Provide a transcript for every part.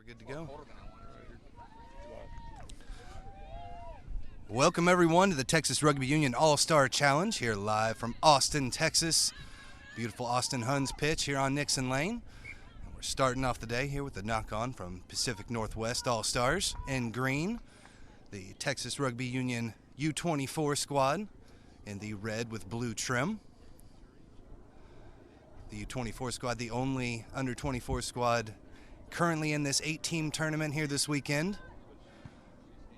We're good to go. Welcome everyone to the Texas Rugby Union All-Star Challenge here live from Austin, Texas. Beautiful Austin Huns pitch here on Nixon Lane. And we're starting off the day here with the knock-on from Pacific Northwest All-Stars in green. The Texas Rugby Union U24 squad in the red with blue trim. The U24 squad, the only under-24 squad currently in this 8-team tournament here this weekend,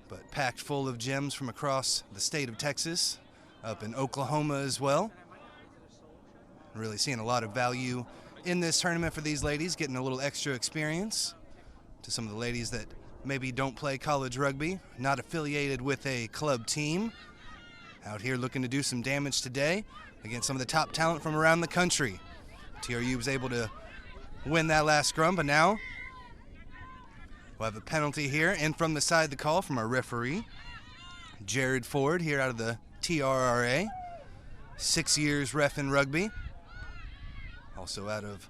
but packed full of gems from across the state of Texas, up in Oklahoma as well. Really seeing a lot of value in this tournament for these ladies, getting a little extra experience to some of the ladies that maybe don't play college rugby, not affiliated with a club team, out here looking to do some damage today against some of the top talent from around the country. TRU was able to win that last scrum, but now we'll have a penalty here, and from the side the call from our referee, Jared Ford, here out of the TRRA, 6 years ref in rugby, also out of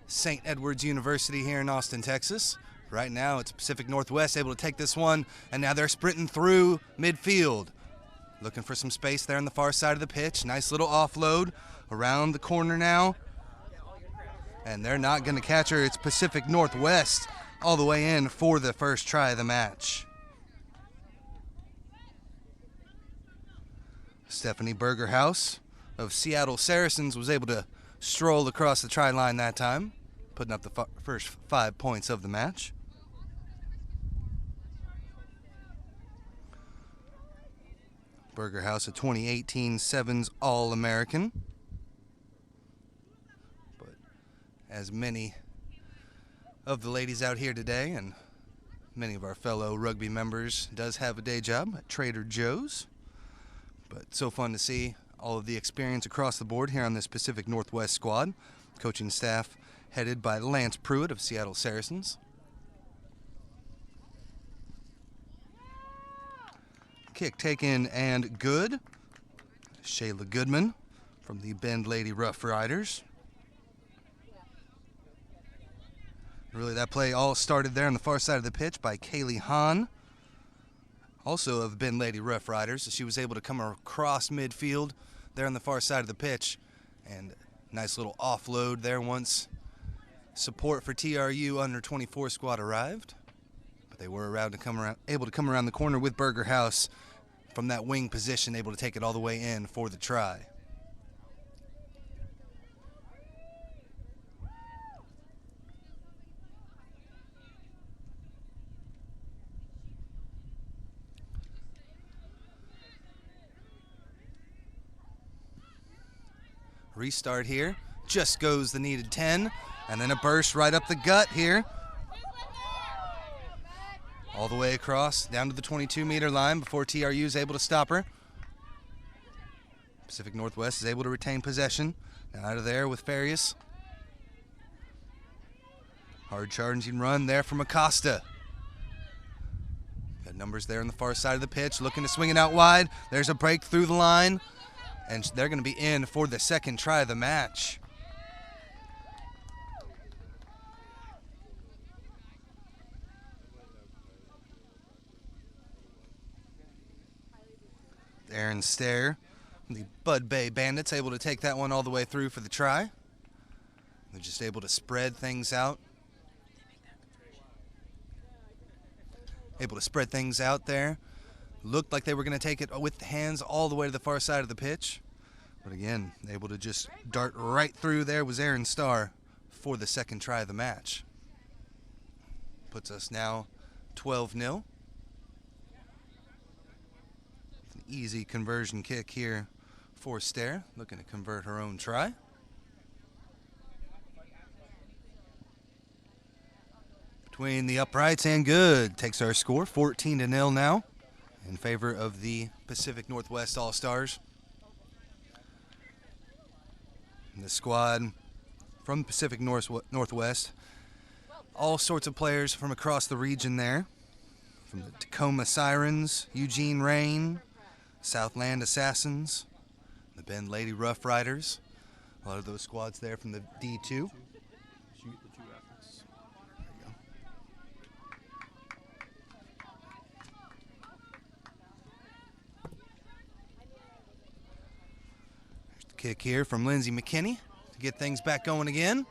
St. Edward's University here in Austin, Texas. Right now it's Pacific Northwest able to take this one, and now they're sprinting through midfield, looking for some space there on the far side of the pitch. Nice little offload around the corner now, and they're not going to catch her. It's Pacific Northwest all the way in for the first try of the match. Stephanie Bergerhouse of Seattle Saracens was able to stroll across the try line that time, putting up the first 5 points of the match. Bergerhouse, a 2018 Sevens All-American. But as many of the ladies out here today, and many of our fellow rugby members, does have a day job at Trader Joe's. But so fun to see all of the experience across the board here on this Pacific Northwest squad. Coaching staff headed by Lance Pruitt of Seattle Saracens. Kick taken and good. Shayla Goodman from the Bend Lady Rough Riders. Really, that play all started there on the far side of the pitch by Kaylee Hahn, also of Bend Lady Rough Riders. She was able to come across midfield there on the far side of the pitch, and nice little offload there once support for TRU under 24 squad arrived. But they were able to come around the corner with Bergerhouse from that wing position, able to take it all the way in for the try. Restart here, just goes the needed 10, and then a burst right up the gut here. All the way across, down to the 22-meter line before TRU is able to stop her. Pacific Northwest is able to retain possession. Now out of there with Farias. Hard charging run there from Acosta. Got numbers there on the far side of the pitch, looking to swing it out wide. There's a break through the line, and they're going to be in for the second try of the match. Aaron Stair, the Bud Bay Bandits, able to take that one all the way through for the try. They're just able to spread things out. Able to spread things out there. Looked like they were going to take it with the hands all the way to the far side of the pitch. But again, able to just dart right through there was Aaron Starr for the second try of the match. Puts us now 12-0. An easy conversion kick here for Stair, looking to convert her own try. Between the uprights and good. Takes our score 14-0 now in favor of the Pacific Northwest All-Stars. The squad from Pacific Northwest, all sorts of players from across the region there, from the Tacoma Sirens, Eugene Rain, Southland Assassins, the Bend Lady Rough Riders, a lot of those squads there from the D2. Kick here from Lindsay McKinney to get things back going again.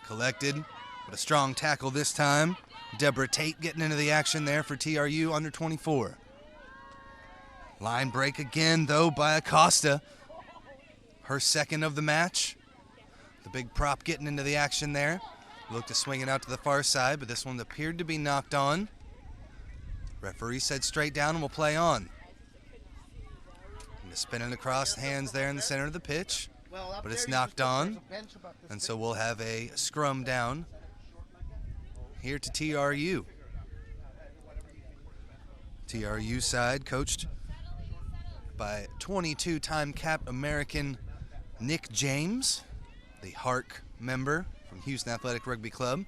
Collected, but a strong tackle this time. Deborah Tate getting into the action there for TRU under 24. Line break again, though, by Acosta. Her second of the match. The big prop getting into the action there. Looked to swing it out to the far side, but this one appeared to be knocked on. Referee said straight down and we'll play on. Spinning across hands there in the center of the pitch, but it's knocked on, and so we'll have a scrum down here to TRU. TRU side coached by 22-time capped American Nick James, the Hark member from Houston Athletic Rugby Club,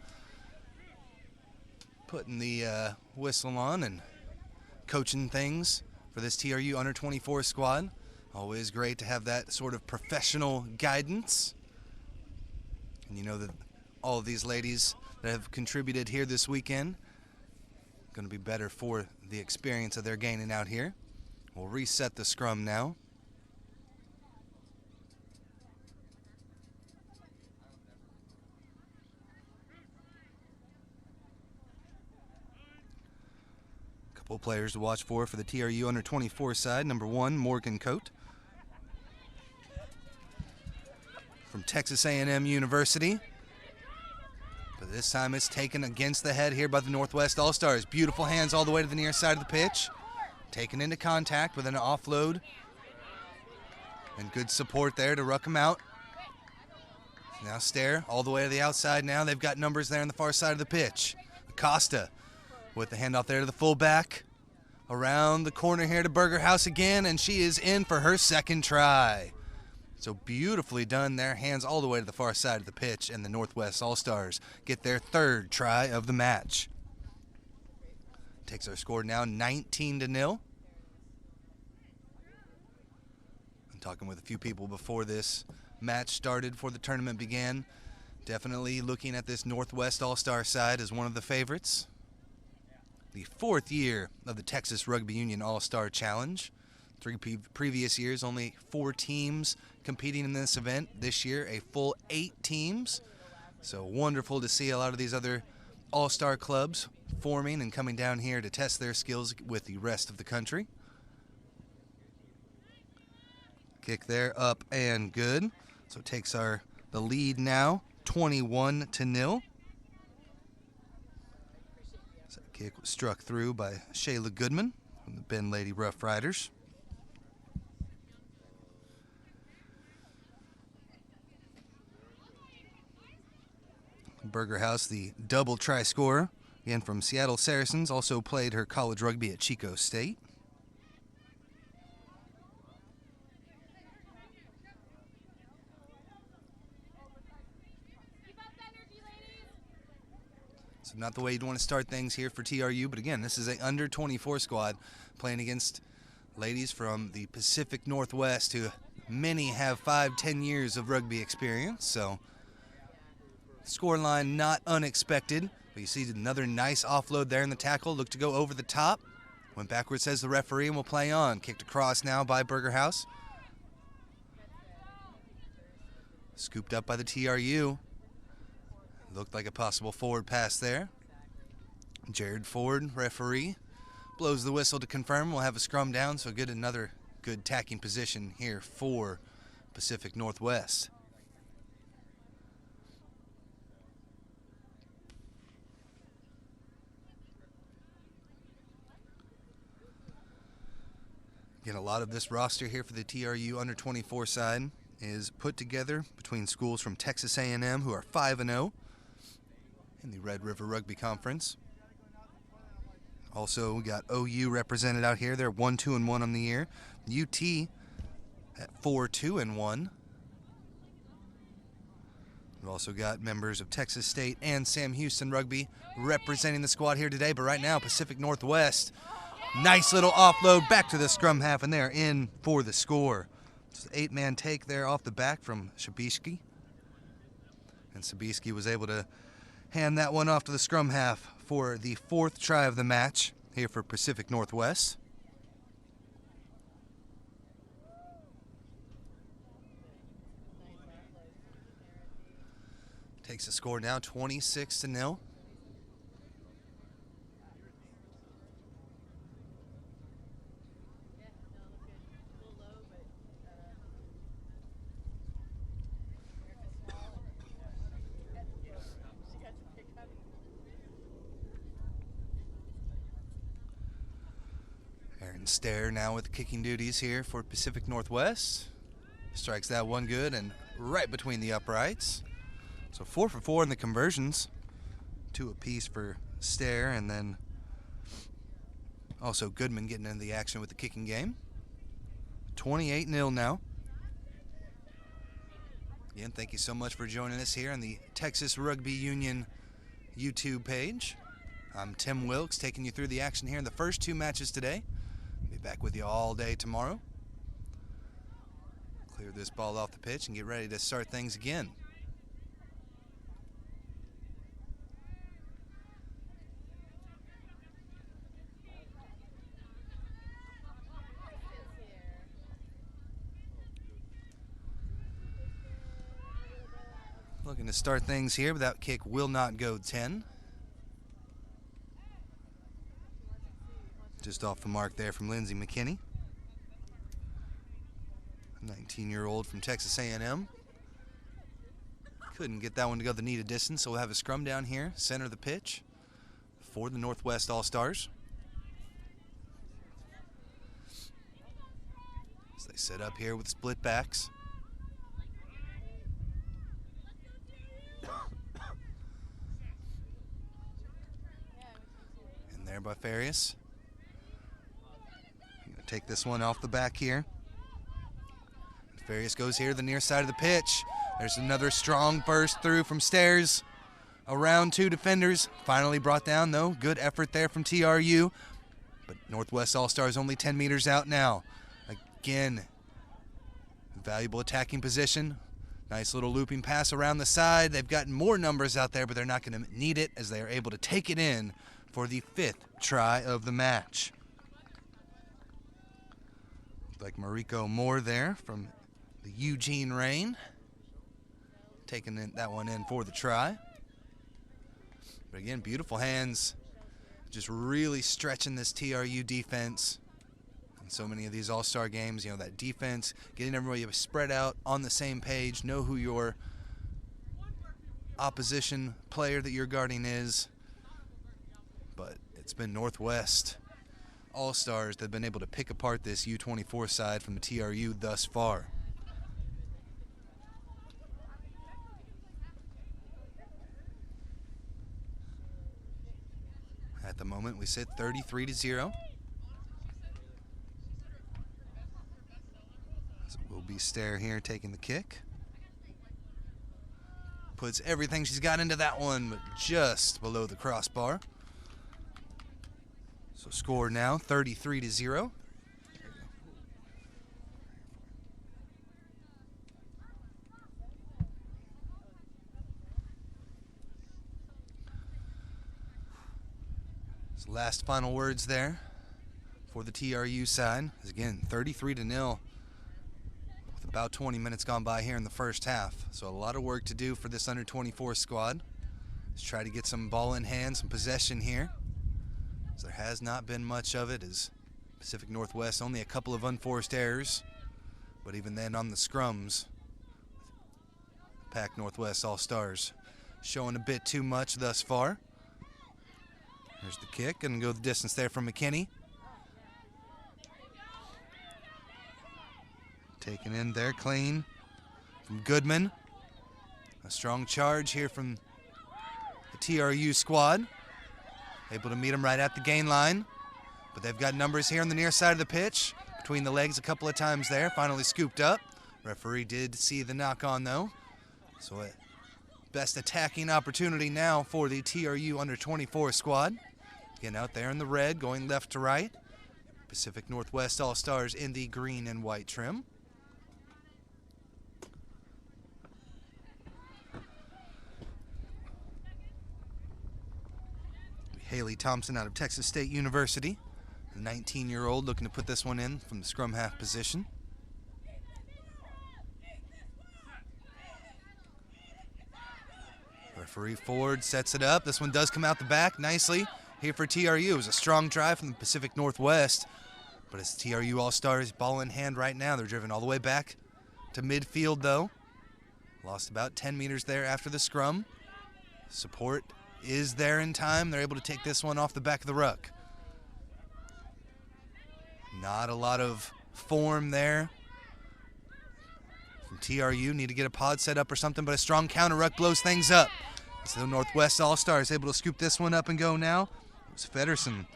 putting the whistle on and coaching things for this TRU under 24 squad. Always great to have that sort of professional guidance. And you know that all of these ladies that have contributed here this weekend going to be better for the experience that they're gaining out here. We'll reset the scrum now. Couple players to watch for the TRU under 24 side. Number 1, Morgan Coate from Texas A&M University. But this time it's taken against the head here by the Northwest All-Stars. Beautiful hands all the way to the near side of the pitch. Taken into contact with an offload. And good support there to ruck him out. Now Stair all the way to the outside now. They've got numbers there on the far side of the pitch. Acosta with the handoff there to the fullback. Around the corner here to Bergerhouse again, and she is in for her second try. So beautifully done there. Hands all the way to the far side of the pitch, and the Northwest All-Stars get their third try of the match. Takes our score now 19-0. I'm talking with a few people before this match started, before the tournament began. Definitely looking at this Northwest All-Star side as one of the favorites. The 4th year of the Texas Rugby Union All-Star Challenge. 3 previous years, only 4 teams competing in this event. This year, a full 8 teams. So wonderful to see a lot of these other all-star clubs forming and coming down here to test their skills with the rest of the country. Kick there, up and good. So it takes the lead now, 21-0. So that kick was struck through by Shayla Goodman from the Ben Lady Rough Riders. Bergerhouse, the double try scorer, again from Seattle Saracens, also played her college rugby at Chico State. So not the way you'd want to start things here for TRU, but again, this is an under 24 squad playing against ladies from the Pacific Northwest who many have 5-10 years of rugby experience. So scoreline not unexpected, but you see another nice offload there in the tackle. Looked to go over the top. Went backwards, says the referee, and will play on. Kicked across now by Bergerhouse. Scooped up by the TRU. Looked like a possible forward pass there. Jared Ford, referee, blows the whistle to confirm. We'll have a scrum down, so another good tacking position here for Pacific Northwest. Again, a lot of this roster here for the TRU under 24 side is put together between schools from Texas A&M, who are 5-0 in the Red River Rugby Conference. Also, we got OU represented out here. They're 1-2-1 on the year. UT at 4-2-1. We've also got members of Texas State and Sam Houston Rugby representing the squad here today. But right now, Pacific Northwest, nice little offload back to the scrum half, and they're in for the score. It's an 8-man take there off the back from Shabiski. And Shabiski was able to hand that one off to the scrum half for the 4th try of the match here for Pacific Northwest. Makes the score now 26-0. Stair now with the kicking duties here for Pacific Northwest. Strikes that one good and right between the uprights. So 4 for 4 in the conversions. 2 apiece for Stair, and then also Goodman getting into the action with the kicking game. 28-0 now. Again, thank you so much for joining us here on the Texas Rugby Union YouTube page. I'm Tim Wilkes, taking you through the action here in the first 2 matches today. Be back with you all day tomorrow. Clear this ball off the pitch and get ready to start things again. Looking to start things here, but that kick will not go 10. Just off the mark there from Lindsey McKinney. 19-year-old from Texas A&M. Couldn't get that one to go the needed distance, so we'll have a scrum down here, center of the pitch, for the Northwest All-Stars. As they set up here with split backs. And there by Farias. Take this one off the back here. Farias goes here to the near side of the pitch. There's another strong burst through from Stairs. Around 2 defenders. Finally brought down, though. Good effort there from TRU. But Northwest All-Stars only 10 meters out now. Again, valuable attacking position. Nice little looping pass around the side. They've gotten more numbers out there, but they're not going to need it as they are able to take it in for the 5th try of the match. Like Mariko Moore there from the Eugene Reign, taking that one in for the try. But again, beautiful hands, just really stretching this TRU defense. In so many of these all-star games, you know, that defense, getting everybody spread out on the same page, know who your opposition player that you're guarding is. But it's been Northwest All-Stars that have been able to pick apart this U24 side from the TRU thus far. At the moment, we sit 33-0. So it will be Stair here taking the kick. Puts everything she's got into that one, but just below the crossbar. So score now 33-0. So last final words there for the TRU side is again 33-0 with about 20 minutes gone by here in the first half. So a lot of work to do for this under 24 squad. Let's try to get some ball in hand, some possession here. So there has not been much of it, as Pacific Northwest only a couple of unforced errors, but even then on the scrums, PAC Northwest All-Stars showing a bit too much thus far. There's the kick, and go the distance there from McKinney. Taken in there clean from Goodman. A strong charge here from the TRU squad. Able to meet them right at the gain line. But they've got numbers here on the near side of the pitch. Between the legs a couple of times there. Finally scooped up. Referee did see the knock on, though. So a best attacking opportunity now for the TRU under 24 squad. Again, out there in the red, going left to right. Pacific Northwest All-Stars in the green and white trim. Haley Thompson out of Texas State University, a 19-year-old looking to put this one in from the scrum half position. Referee Ford sets it up. This one does come out the back nicely here for TRU. It was a strong drive from the Pacific Northwest, but it's TRU All-Stars ball in hand right now. They're driven all the way back to midfield though. Lost about 10 meters there after the scrum. Support is there in time. They're able to take this one off the back of the ruck. Not a lot of form there from TRU. Need to get a pod set up or something, but a strong counter ruck blows things up. So the Northwest All-Stars able to scoop this one up and go now. It was Feddersen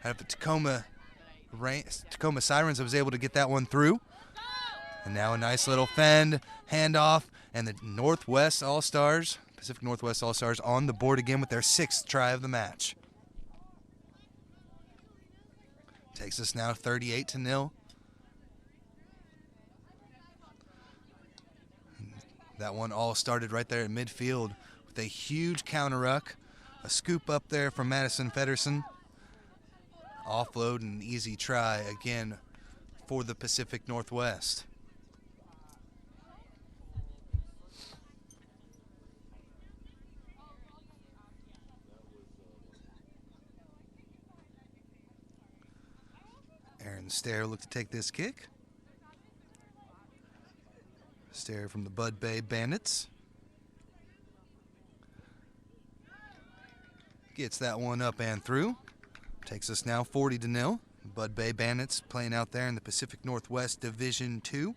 out of the Tacoma Sirens that was able to get that one through. And now a nice little fend, handoff, and the Northwest All-Stars, Pacific Northwest All-Stars on the board again with their 6th try of the match. Takes us now 38-0. That one all started right there at midfield with a huge counter ruck, a scoop up there from Madison Feddersen. Offload and easy try again for the Pacific Northwest. Aaron Stair looked to take this kick. Stair from the Bud Bay Bandits. Gets that one up and through. Takes us now 40-0. Bud Bay Bandits playing out there in the Pacific Northwest Division II.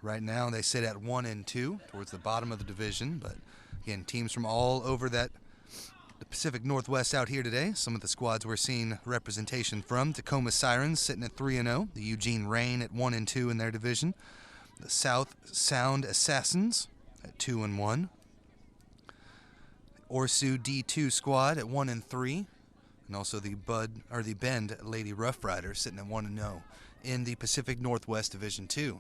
Right now they sit at 1-2 towards the bottom of the division, but again, teams from all over the Pacific Northwest out here today. Some of the squads we're seeing representation from. Tacoma Sirens sitting at 3-0. The Eugene Reign at 1-2 in their division. The South Sound Assassins at 2-1. Orsu D2 squad at 1-3. And also the Bend Lady Rough Riders sitting at 1-0 in the Pacific Northwest Division II.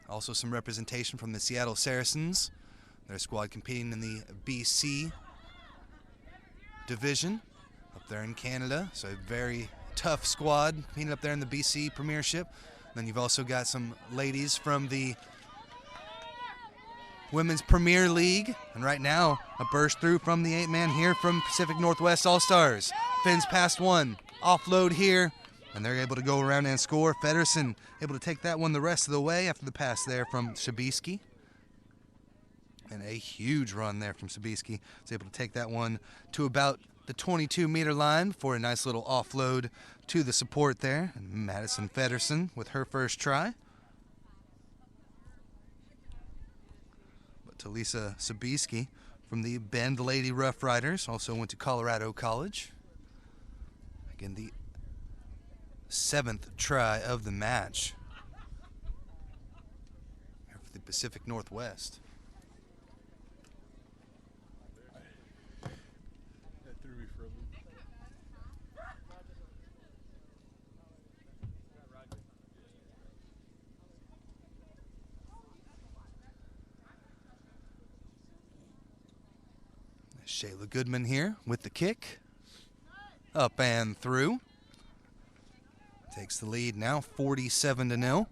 Also some representation from the Seattle Saracens. Their squad competing in the BC division up there in Canada. So a very tough squad competing up there in the BC Premiership. Then you've also got some ladies from the Women's Premier League. And right now, a burst through from the 8-man here from Pacific Northwest All-Stars. Fins past one. Offload here. And they're able to go around and score. Feddersen able to take that one the rest of the way after the pass there from Sabisky. And a huge run there from Sabisky. Was able to take that one to about the 22-meter line for a nice little offload to the support there. And Madison Feddersen with her first try. But Talisa Sabisky from the Bend Lady Rough Riders also went to Colorado College. Again, the 7th try of the match here for the Pacific Northwest. Shayla Goodman here with the kick. Up and through. Takes the lead now 47-0.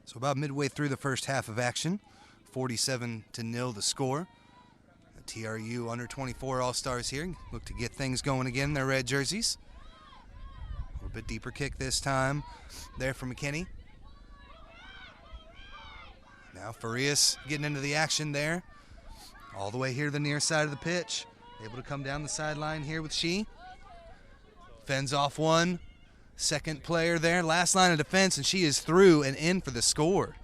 So about midway through the first half of action, 47-0 the score. The TRU under 24 All-Stars here look to get things going again in their red jerseys. A little bit deeper kick this time there for McKinney. Now Farias getting into the action there. All the way here to the near side of the pitch. Able to come down the sideline here with Shee. Fends off one. Second player there, last line of defense, and she is through and in for the score.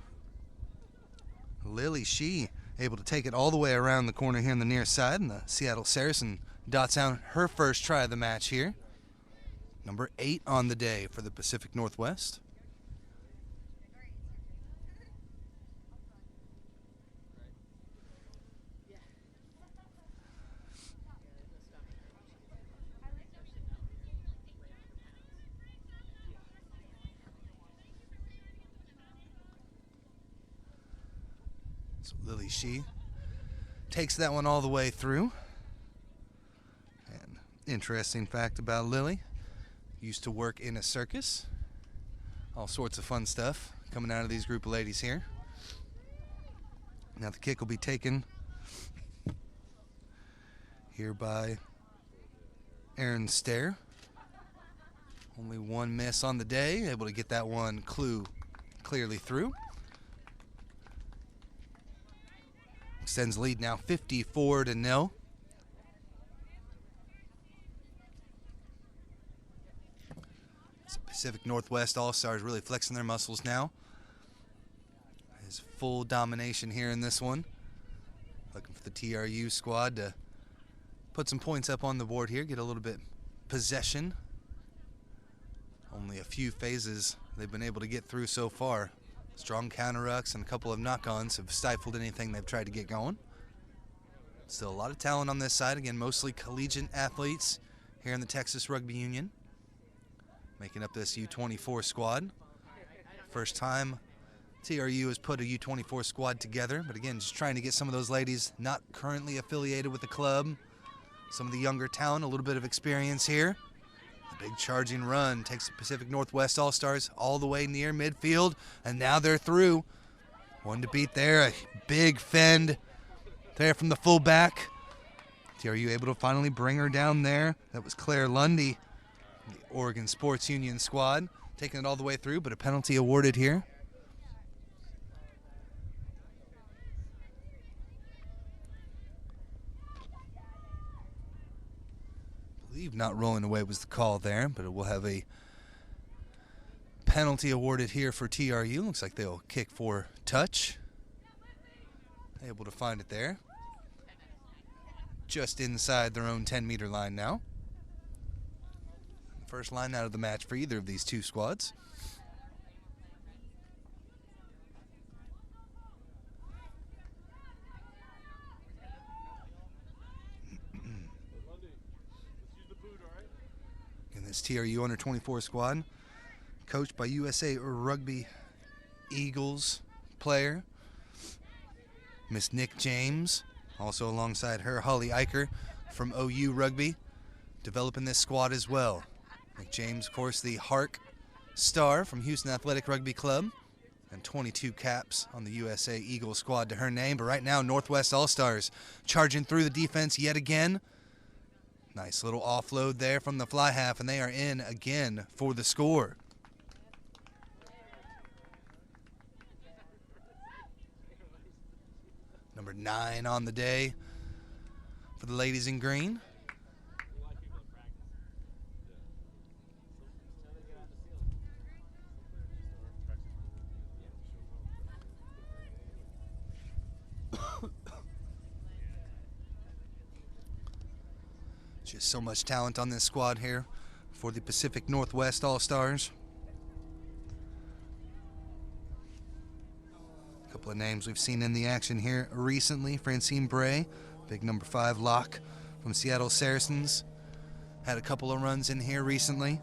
Lily Shee able to take it all the way around the corner here on the near side, and the Seattle Saracen dots out her first try of the match here. Number 8 on the day for the Pacific Northwest. So Lily Shee takes that one all the way through. And interesting fact about Lily, used to work in a circus. All sorts of fun stuff coming out of these group of ladies here. Now the kick will be taken here by Aaron Stair. Only one miss on the day, able to get that one clearly through. Extends lead now 54-0. Pacific Northwest All-Stars really flexing their muscles now. His full domination here in this one. Looking for the TRU squad to put some points up on the board here, get a little bit possession. Only a few phases they've been able to get through so far. Strong counter-rucks and a couple of knock-ons have stifled anything they've tried to get going. Still a lot of talent on this side. Again, mostly collegiate athletes here in the Texas Rugby Union, making up this U24 squad. First time TRU has put a U24 squad together, but again, just trying to get some of those ladies not currently affiliated with the club, some of the younger talent, a little bit of experience here. The big charging run takes the Pacific Northwest All-Stars all the way near midfield, and now they're through. One to beat there, a big fend there from the fullback. TRU able to finally bring her down there. That was Claire Lundy, the Oregon Sports Union squad, taking it all the way through, but a penalty awarded here. I believe not rolling away was the call there, but it will have a penalty awarded here for TRU. Looks like they'll kick for touch. Able to find it there. Just inside their own 10-meter line now. First line out of the match for either of these two squads. And this TRU under 24 squad, coached by USA Rugby Eagles player Miss Nick James, also alongside her Holly Eicher from OU Rugby, developing this squad as well. Nick James, of course, the Hark star from Houston Athletic Rugby Club, and 22 caps on the USA Eagles squad to her name. But right now, Northwest All-Stars charging through the defense yet again. Nice little offload there from the fly half, and they are in again for the score. Number 9 on the day for the ladies in green. Just so much talent on this squad here for the Pacific Northwest All-Stars. A couple of names we've seen in the action here recently. Francine Bray, big number 5 lock from Seattle Saracens. Had a couple of runs in here recently.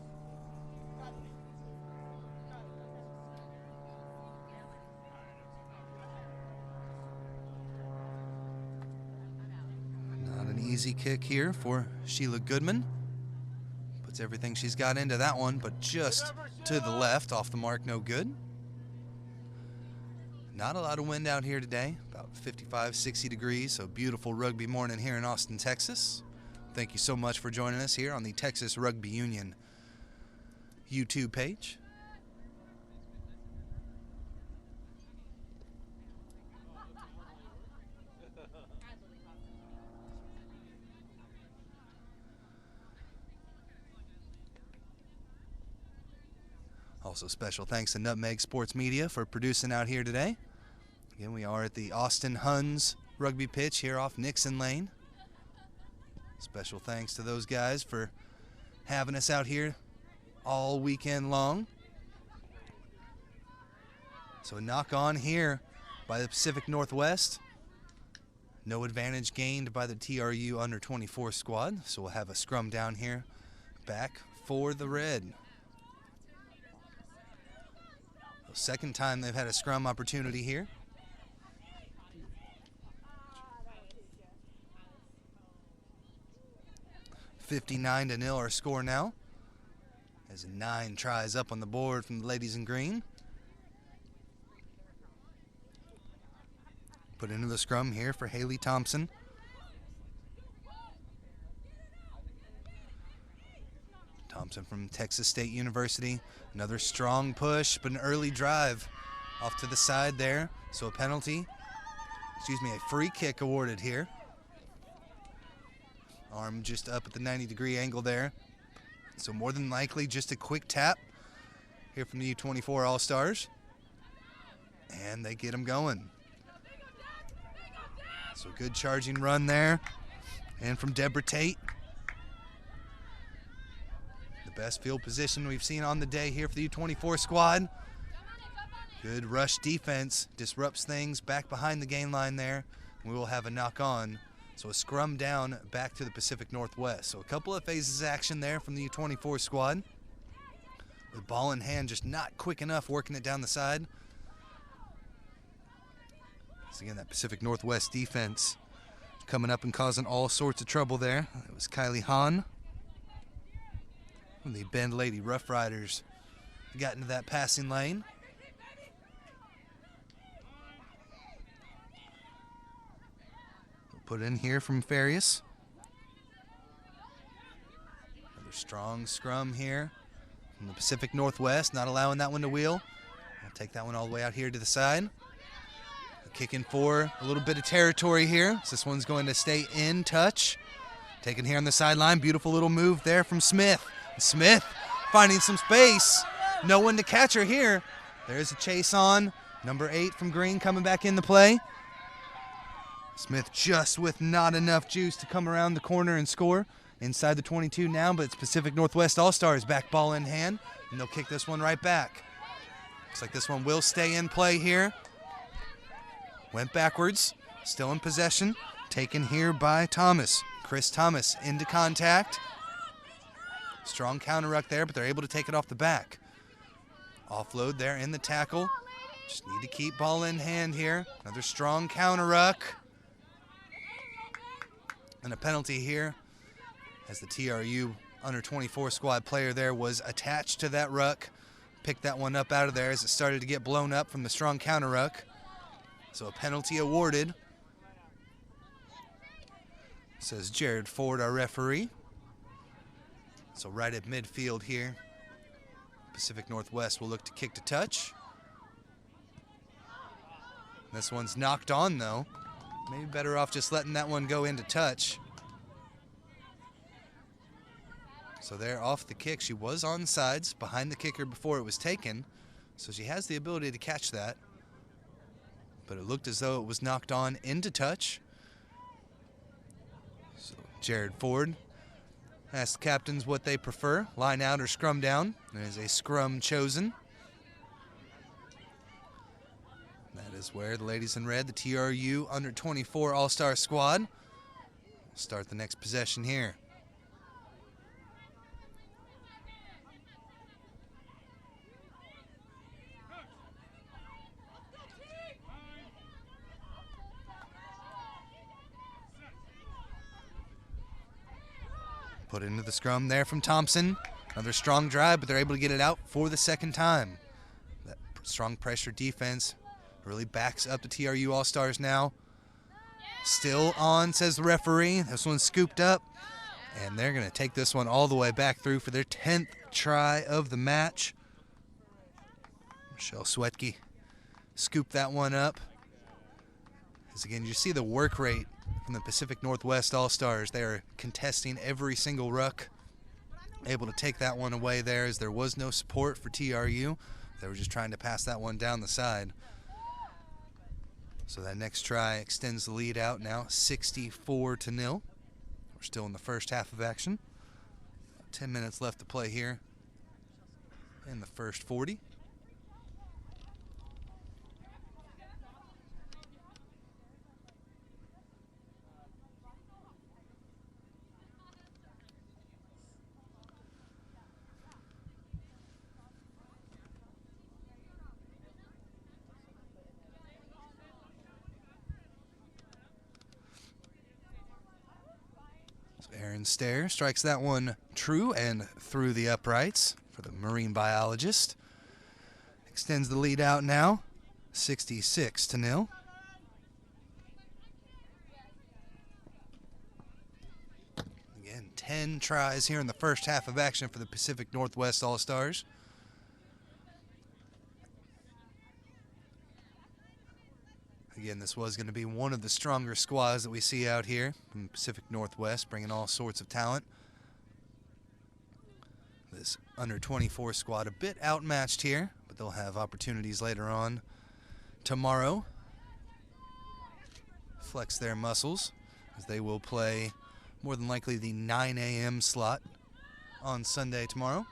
Easy kick here for Sheila Goodman. Puts everything she's got into that one, but just to the left, off the mark, no good. Not a lot of wind out here today, about 55, 60 degrees, so beautiful rugby morning here in Austin, Texas. Thank you so much for joining us here on the Texas Rugby Union YouTube page. Also special thanks to Nutmeg Sports Media for producing out here today. Again, we are at the Austin Huns rugby pitch here off Nixon Lane. Special thanks to those guys for having us out here all weekend long. So a knock on here by the Pacific Northwest. No advantage gained by the TRU under 24 squad. So we'll have a scrum down here back for the Red. Second time they've had a scrum opportunity here. 59-0 our score now. There's 9 tries up on the board from the ladies in green. Put into the scrum here for Haley Thompson. Thompson from Texas State University. Another strong push, but an early drive off to the side there. So a penalty, a free kick awarded here. Arm just up at the 90-degree angle there. So more than likely just a quick tap here from the U24 All-Stars. And they get them going. So good charging run there. And from Deborah Tate. The best field position we've seen on the day here for the U24 squad. Good rush defense. Disrupts things back behind the gain line there. We will have a knock on. So a scrum down back to the Pacific Northwest. So a couple of phases of action there from the U24 squad. With ball in hand, just not quick enough working it down the side. So again, that Pacific Northwest defense coming up and causing all sorts of trouble there. It was Kylie Hahn. The Bend Lady Rough Riders got into that passing lane. We'll put it in here from Farias. Another strong scrum here from the Pacific Northwest, not allowing that one to wheel. I'll take that one all the way out here to the side. Kicking for a little bit of territory here. So this one's going to stay in touch. Taken here on the sideline. Beautiful little move there from Smith. Smith finding some space. No one to catch her here. There's a chase on. Number 8 from Green coming back into play. Smith just with not enough juice to come around the corner and score. Inside the 22 now, but it's Pacific Northwest All-Stars back ball in hand. And they'll kick this one right back. Looks like this one will stay in play here. Went backwards, still in possession. Taken here by Thomas. Chris Thomas into contact. Strong counter ruck there, but they're able to take it off the back. Offload there in the tackle. Just need to keep ball in hand here. Another strong counter ruck. And a penalty here as the TRU under 24 squad player there was attached to that ruck. Picked that one up out of there as it started to get blown up from the strong counter ruck. So a penalty awarded, says Jared Ford, our referee. So right at midfield here, Pacific Northwest will look to kick to touch. This one's knocked on though. Maybe better off just letting that one go into touch. So there off the kick, she was on sides behind the kicker before it was taken. So she has the ability to catch that. But it looked as though it was knocked on into touch. So Jared Ford asks the captains what they prefer, line out or scrum down. There is a scrum chosen. That is where the ladies in red, the TRU under 24 All-Star squad, will start the next possession here. Put into the scrum there from Thompson. Another strong drive, but they're able to get it out for the second time. That strong pressure defense really backs up the TRU All-Stars now. Still on, says the referee. This one's scooped up, and they're going to take this one all the way back through for their 10th try of the match. Michelle Swetke scooped that one up. As again, you see the work rate from the Pacific Northwest All-Stars. They are contesting every single ruck. Able to take that one away there as there was no support for TRU. They were just trying to pass that one down the side. So that next try extends the lead out now, 64-0. We're still in the first half of action. 10 minutes left to play here in the first 40. Aaron Stair strikes that one true and through the uprights for the marine biologist. Extends the lead out now, 66-0. Again, 10 tries here in the first half of action for the Pacific Northwest All-Stars. Again, this was going to be one of the stronger squads that we see out here from the Pacific Northwest, bringing all sorts of talent. This under-24 squad a bit outmatched here, but they'll have opportunities later on tomorrow. Flex their muscles, as they will play more than likely the 9 a.m. slot on Sunday tomorrow.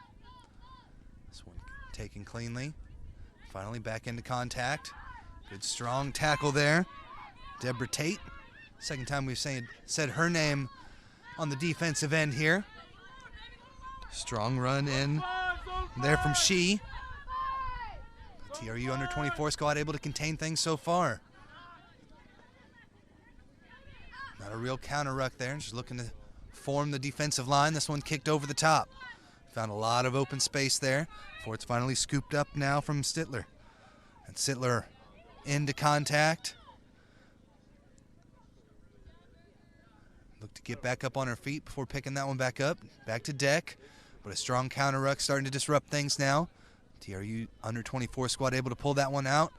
This one taken cleanly. Finally back into contact. Good strong tackle there. Deborah Tate. Second time we've said her name on the defensive end here. Strong run in there from She. The TRU under-24 squad able to contain things so far. Not a real counter ruck there. Just looking to form the defensive line. This one kicked over the top. Found a lot of open space there before it's finally scooped up now from Sittler. And Sittler into contact. Look to get back up on her feet before picking that one back up. Back to deck. But a strong counter ruck starting to disrupt things now. TRU under-24 squad able to pull that one out.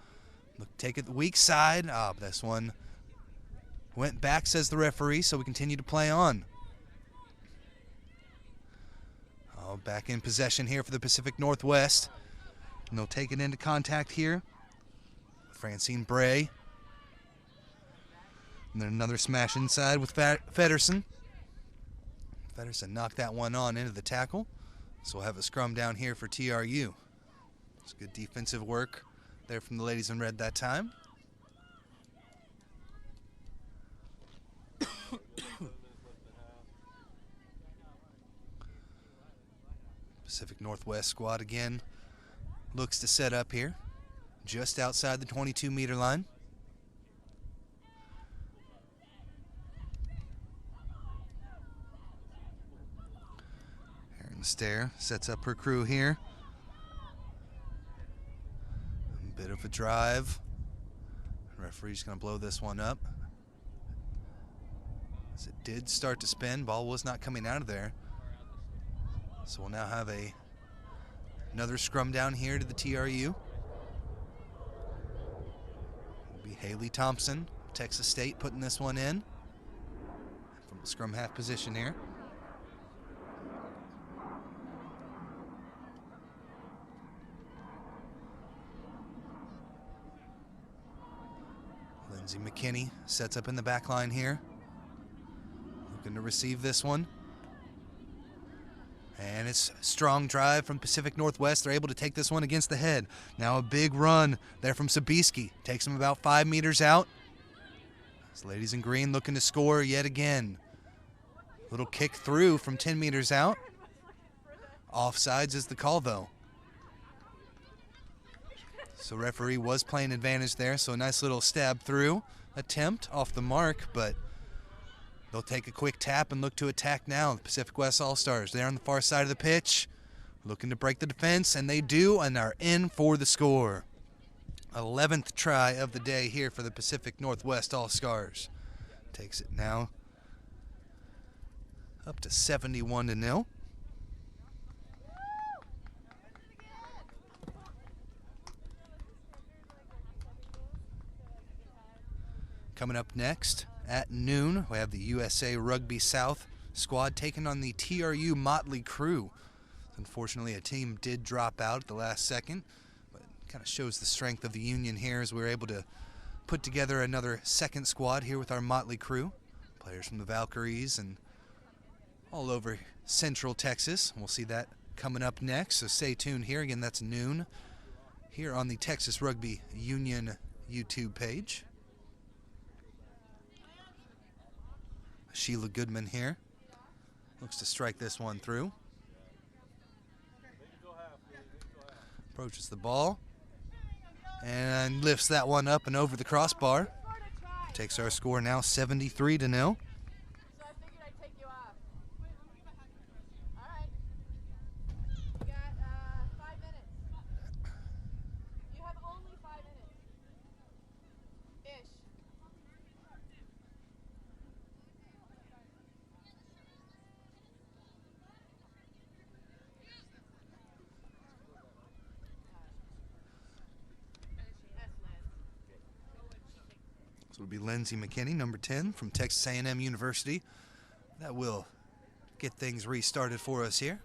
Look, take it the weak side. But this one went back, says the referee, so we continue to play on. Back in possession here for the Pacific Northwest. And they'll take it into contact here. Francine Bray. And then another smash inside with Feddersen. Feddersen knocked that one on into the tackle. So we'll have a scrum down here for TRU. It's good defensive work there from the ladies in red that time. Pacific Northwest squad again looks to set up here, just outside the 22-meter line. Aaron Stair sets up her crew here. A bit of a drive. The referee's going to blow this one up. As it did start to spin, ball was not coming out of there. So we'll now have another scrum down here to the TRU. It'll be Haley Thompson, Texas State, putting this one in from the scrum half position here. Lindsay McKinney sets up in the back line here. Looking to receive this one. And it's a strong drive from Pacific Northwest. They're able to take this one against the head. Now a big run there from Sobieski. Takes them about 5 meters out. This ladies in green looking to score yet again. Little kick through from 10 meters out. Offsides is the call, though. So referee was playing advantage there. So a nice little stab through attempt off the mark, but they'll take a quick tap and look to attack now. The Pacific West All-Stars, they're on the far side of the pitch, looking to break the defense, and they do, and are in for the score. 11th try of the day here for the Pacific Northwest All-Stars. Takes it now up to 71-0. Coming up next, at noon, we have the USA Rugby South squad taking on the TRU Motley Crew. Unfortunately, a team did drop out at the last second, but it kind of shows the strength of the union here as we were able to put together another second squad here with our Motley Crew. Players from the Valkyries and all over Central Texas. We'll see that coming up next, so stay tuned here. Again, that's noon here on the Texas Rugby Union YouTube page. Sheila Goodman here. Looks to strike this one through. Approaches the ball. And lifts that one up and over the crossbar. Takes our score now 73-0. So it'll be Lindsey McKinney, number 10 from Texas A&M University. That will get things restarted for us here.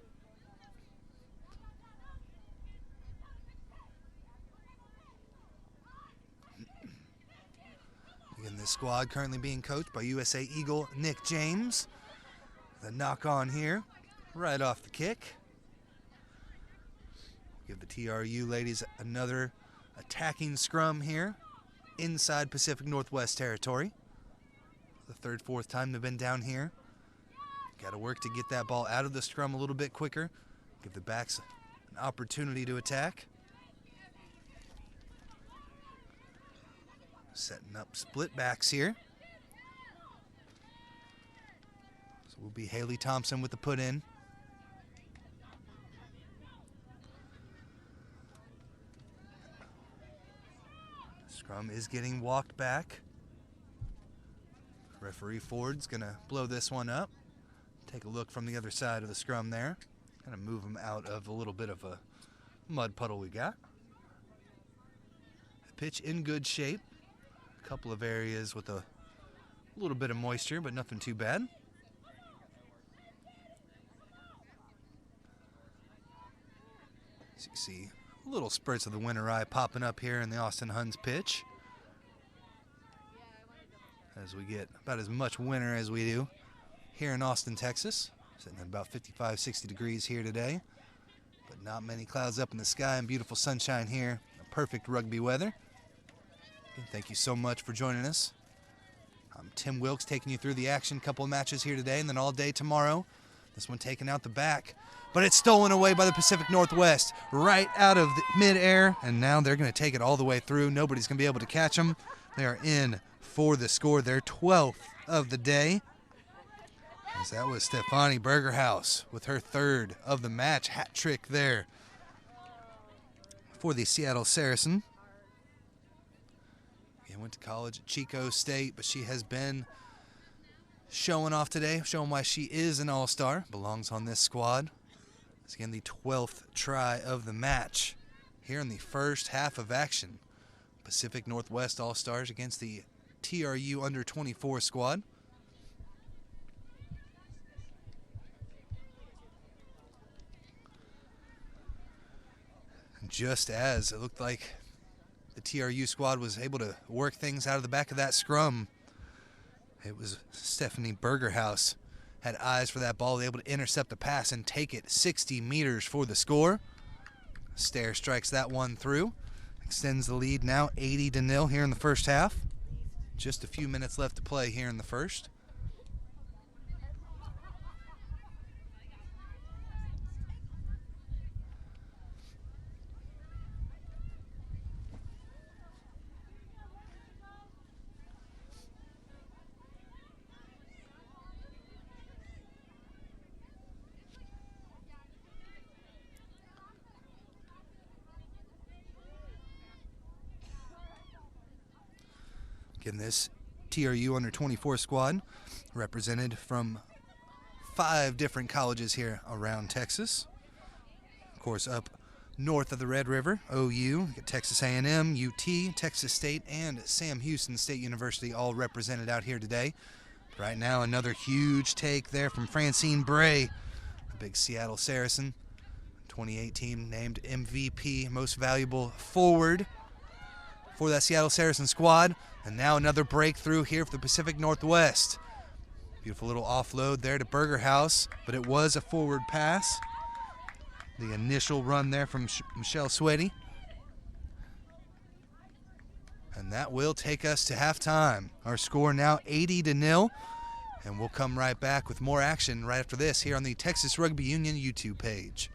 Again, this squad currently being coached by USA Eagle Nick James. The knock on here, right off the kick. Give the TRU ladies another attacking scrum here inside Pacific Northwest territory. The third, fourth time they've been down here. Got to work to get that ball out of the scrum a little bit quicker. Give the backs an opportunity to attack. Setting up split backs here. So will be Haley Thompson with the put in. Scrum is getting walked back. Referee Ford's gonna blow this one up. Take a look from the other side of the scrum there. Kind of move them out of a little bit of a mud puddle we got. The pitch in good shape. A couple of areas with a little bit of moisture, but nothing too bad. So you see little spurts of the winter eye popping up here in the Austin Huns pitch. As we get about as much winter as we do here in Austin, Texas. Sitting at about 55, 60 degrees here today. But not many clouds up in the sky and beautiful sunshine here. Perfect rugby weather. Again, thank you so much for joining us. I'm Tim Wilkes taking you through the action. Couple of matches here today and then all day tomorrow. This one taken out the back. But it's stolen away by the Pacific Northwest. Right out of the midair. And now they're going to take it all the way through. Nobody's going to be able to catch them. They are in for the score, their 12th of the day. As that was Stefani Bergerhaus with her third of the match. Hat trick there for the Seattle Saracen. Again, went to college at Chico State, but she has been showing off today, showing why she is an all-star. Belongs on this squad. It's again the 12th try of the match here in the first half of action. Pacific Northwest All-Stars against the TRU under-24 squad. Just as it looked like the TRU squad was able to work things out of the back of that scrum, it was Stephanie Bergerhaus had eyes for that ball, able to intercept the pass and take it 60 meters for the score. Stair strikes that one through. Extends the lead now 80-0 here in the first half. Just a few minutes left to play here in the first. Again, this TRU under-24 squad represented from 5 different colleges here around Texas. Of course, up north of the Red River, OU, Texas A&M, UT, Texas State, and Sam Houston State University all represented out here today. Right now, another huge take there from Francine Bray, the big Seattle Saracen. 2018 named MVP, most valuable forward for that Seattle Saracen squad. And now another breakthrough here for the Pacific Northwest. Beautiful little offload there to Bergerhaus, but it was a forward pass. The initial run there from Michelle Sweaty. And that will take us to halftime. Our score now 80-0. And we'll come right back with more action right after this here on the Texas Rugby Union YouTube page.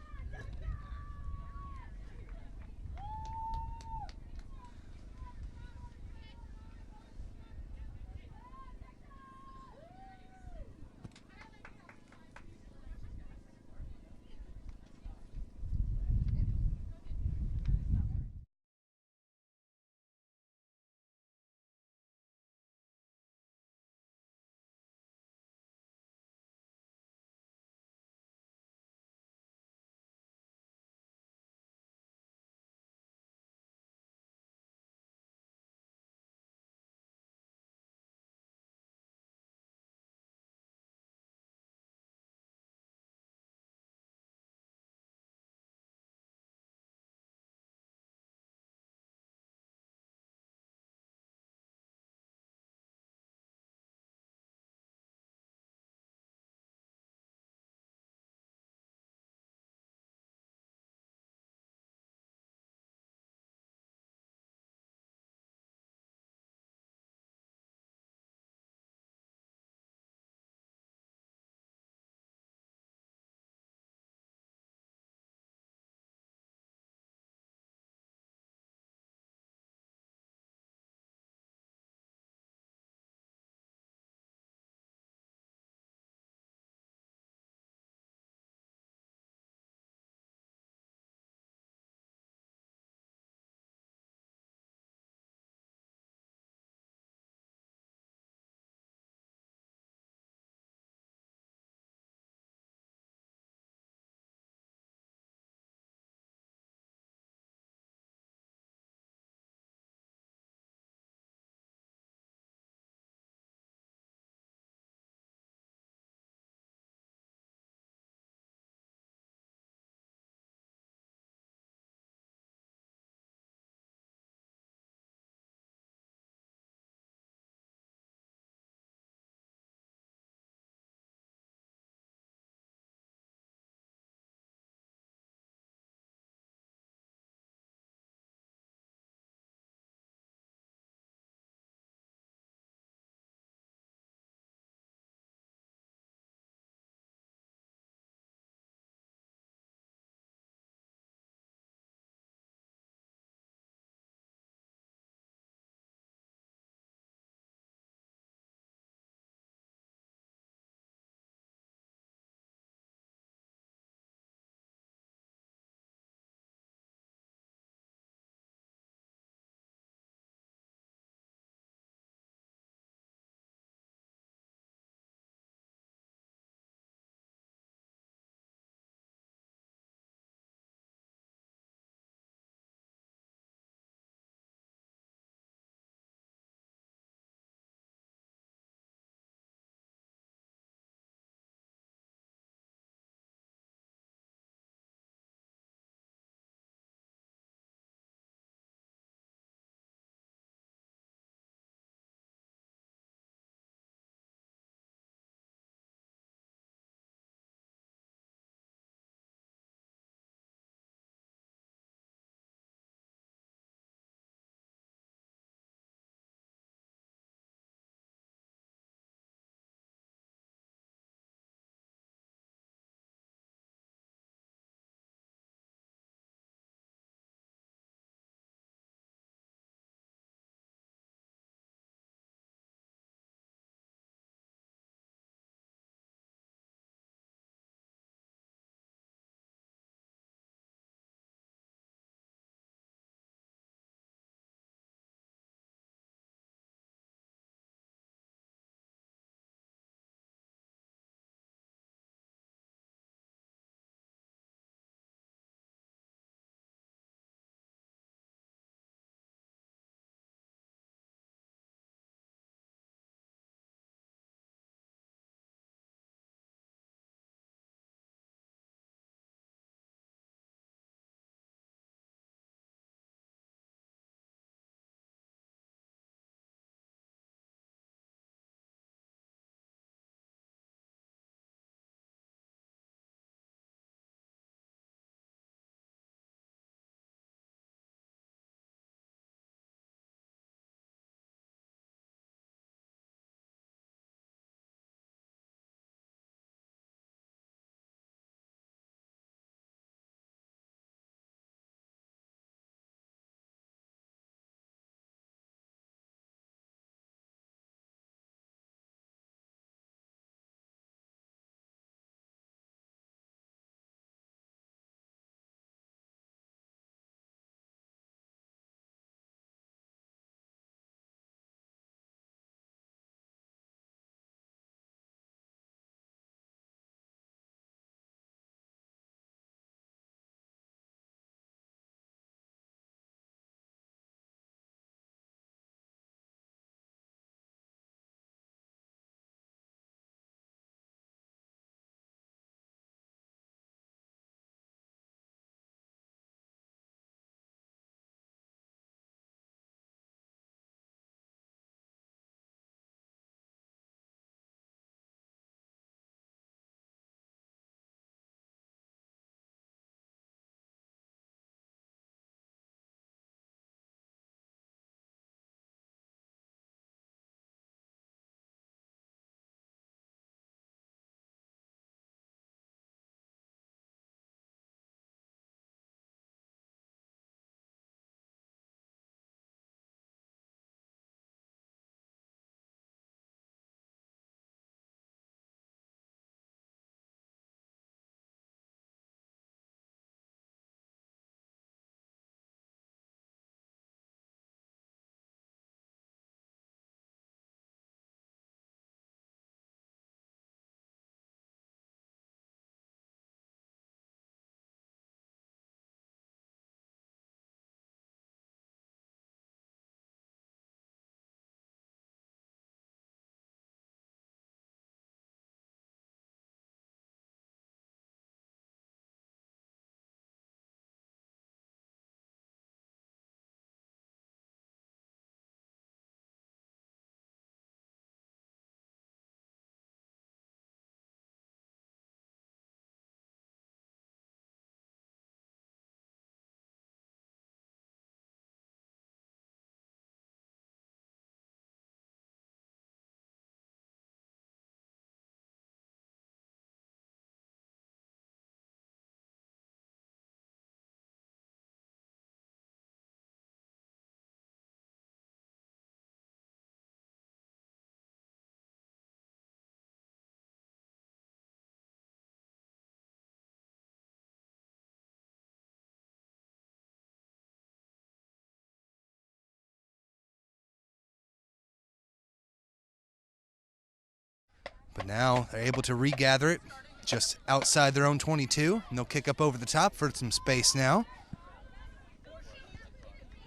But now they're able to regather it just outside their own 22. And they'll kick up over the top for some space now.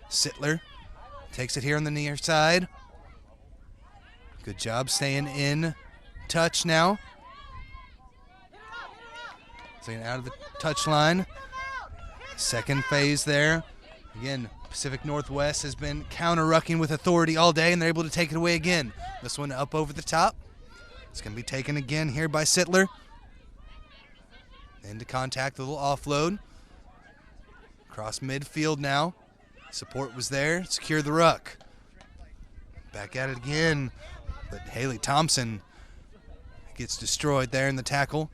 Sittler takes it here on the near side. Good job staying in touch now. Staying out of the touch line. Second phase there. Again, Pacific Northwest has been counter-rucking with authority all day, and they're able to take it away again. This one up over the top. It's going to be taken again here by Sittler. Into contact, a little offload. Across midfield now. Support was there. Secure the ruck. Back at it again. But Haley Thompson gets destroyed there in the tackle.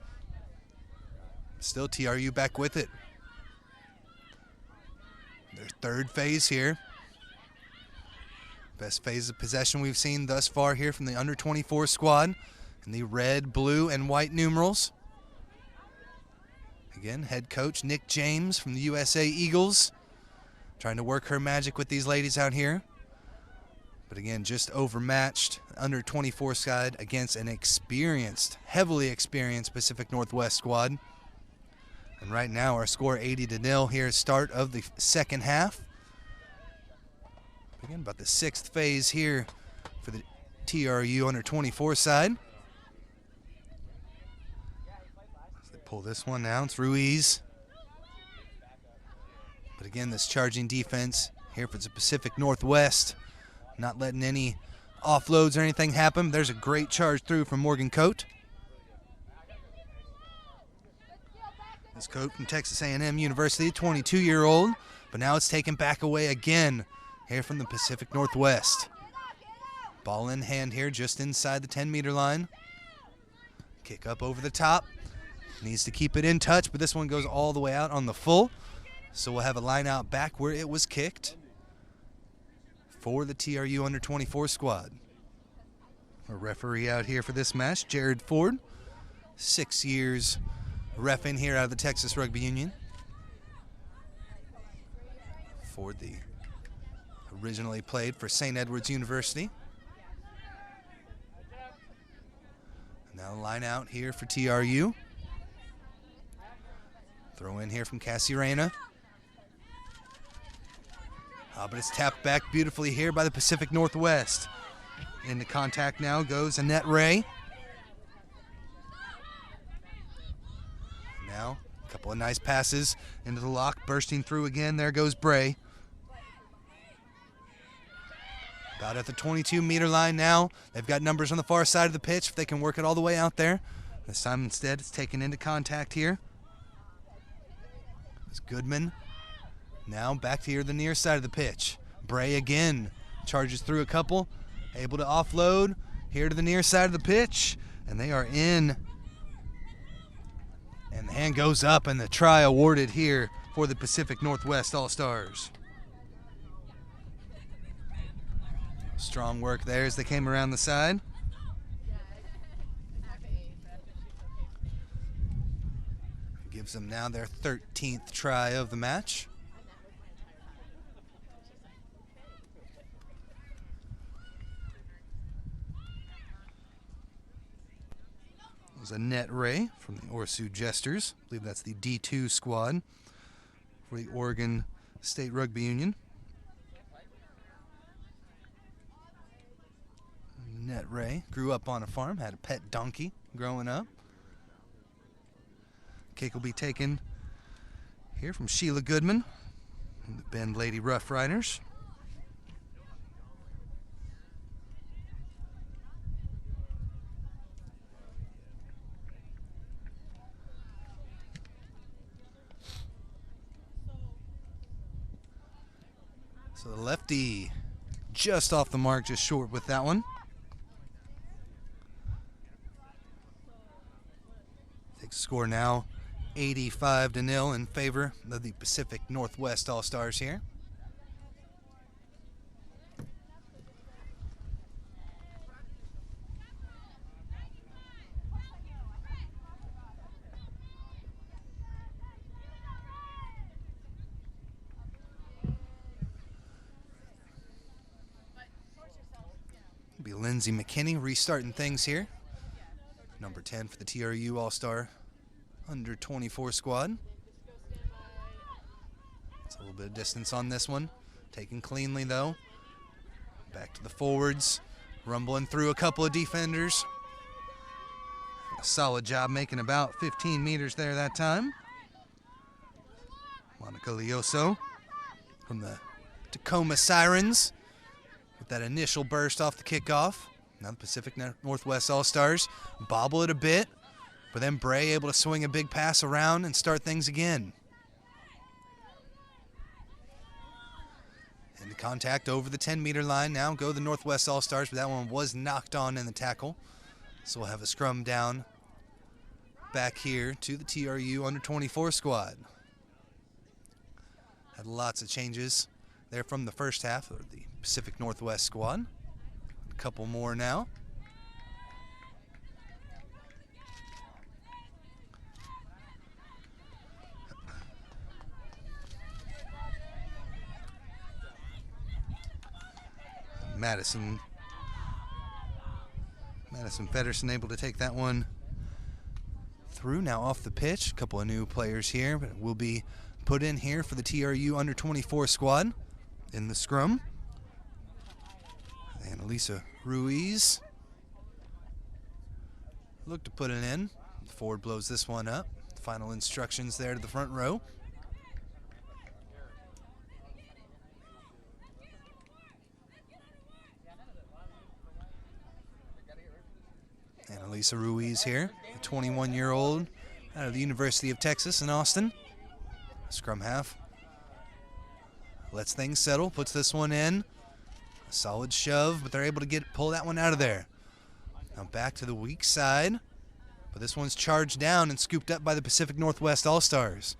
Still TRU back with it. Their third phase here. Best phase of possession we've seen thus far here from the under 24 squad in the red, blue, and white numerals. Again, head coach Nick James from the USA Eagles trying to work her magic with these ladies out here. But again, just overmatched under 24 side against an experienced, heavily experienced Pacific Northwest squad. And right now our score 80-0 here, start of the second half. Again, about the sixth phase here for the TRU under 24 side. As they pull this one down, it's Ruiz. But again, this charging defense here for the Pacific Northwest, not letting any offloads or anything happen. There's a great charge through from Morgan Coate. This Coate from Texas A&M University, 22-year-old, but now it's taken back away again here from the Pacific Northwest. Ball in hand here just inside the 10-meter line. Kick up over the top. Needs to keep it in touch, but this one goes all the way out on the full. So we'll have a line out back where it was kicked for the TRU under 24 squad. A referee out here for this match, Jared Ford, 6 years reffing here out of the Texas Rugby Union. Ford originally played for St. Edward's University. Now line out here for TRU. Throw in here from Cassie Reyna. But it's tapped back beautifully here by the Pacific Northwest. Into contact now goes Annette Ray. Now, a couple of nice passes into the lock, bursting through again. There goes Bray. About at the 22-meter line now. They've got numbers on the far side of the pitch if they can work it all the way out there. This time instead it's taken into contact here. It's Goodman. Now back to here the near side of the pitch. Bray again charges through a couple. Able to offload here to the near side of the pitch. And they are in. And the hand goes up and the try awarded here for the Pacific Northwest All-Stars. Strong work there as they came around the side. Gives them now their 13th try of the match. It was Annette Ray from the Orsu Jesters. I believe that's the D2 squad for the Oregon State Rugby Union. Annette Ray grew up on a farm, had a pet donkey growing up. Kick will be taken here from Sheila Goodman, the Bend Lady Rough Riders. So the lefty just off the mark, just short with that one. Takes the score now 85-0 in favor of the Pacific Northwest All-Stars here. Be Lindsay McKinney restarting things here. Number 10 for the TRU All-Star under 24 squad. It's a little bit of distance on this one. Taken cleanly though. Back to the forwards. Rumbling through a couple of defenders. A solid job making about 15 meters there that time. Monica Lioso from the Tacoma Sirens with that initial burst off the kickoff. Now the Pacific Northwest All-Stars bobble it a bit, but then Bray able to swing a big pass around and start things again. And the contact over the 10-meter line now go the Northwest All-Stars, but that one was knocked on in the tackle. So we'll have a scrum down back here to the TRU under 24 squad. Had lots of changes there from the first half of the Pacific Northwest squad. A couple more now. Madison Feddersen able to take that one through. Now off the pitch, a couple of new players here, but will be put in here for the TRU under 24 squad in the scrum. And Elisa Ruiz look to put it in. The forward blows this one up. Final instructions there to the front row. And Elisa Ruiz here, a 21-year-old out of the University of Texas in Austin. Scrum half lets things settle, puts this one in. A solid shove, but they're able to pull that one out of there. Now back to the weak side, but this one's charged down and scooped up by the Pacific Northwest All-Stars.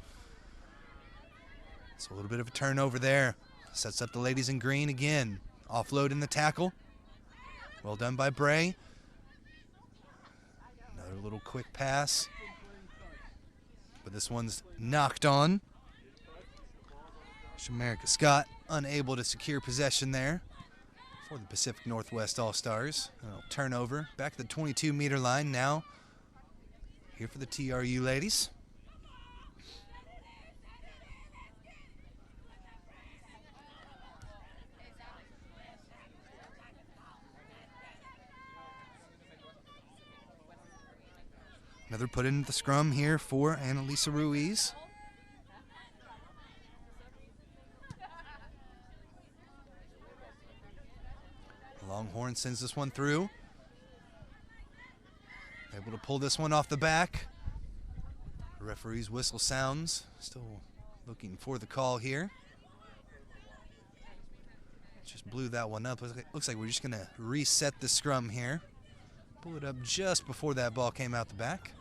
So a little bit of a turnover there. Sets up the ladies in green again. Offload in the tackle. Well done by Bray. Another little quick pass. But this one's knocked on. Shamerica Scott unable to secure possession there for the Pacific Northwest All-Stars. Turnover back to the 22-meter line now. Here for the TRU ladies. Another put into the scrum here for Annalisa Ruiz. Longhorn sends this one through. Able to pull this one off the back. The referee's whistle sounds. Still looking for the call here. Just blew that one up. Looks like we're just going to reset the scrum here. Pull it up just before that ball came out the back.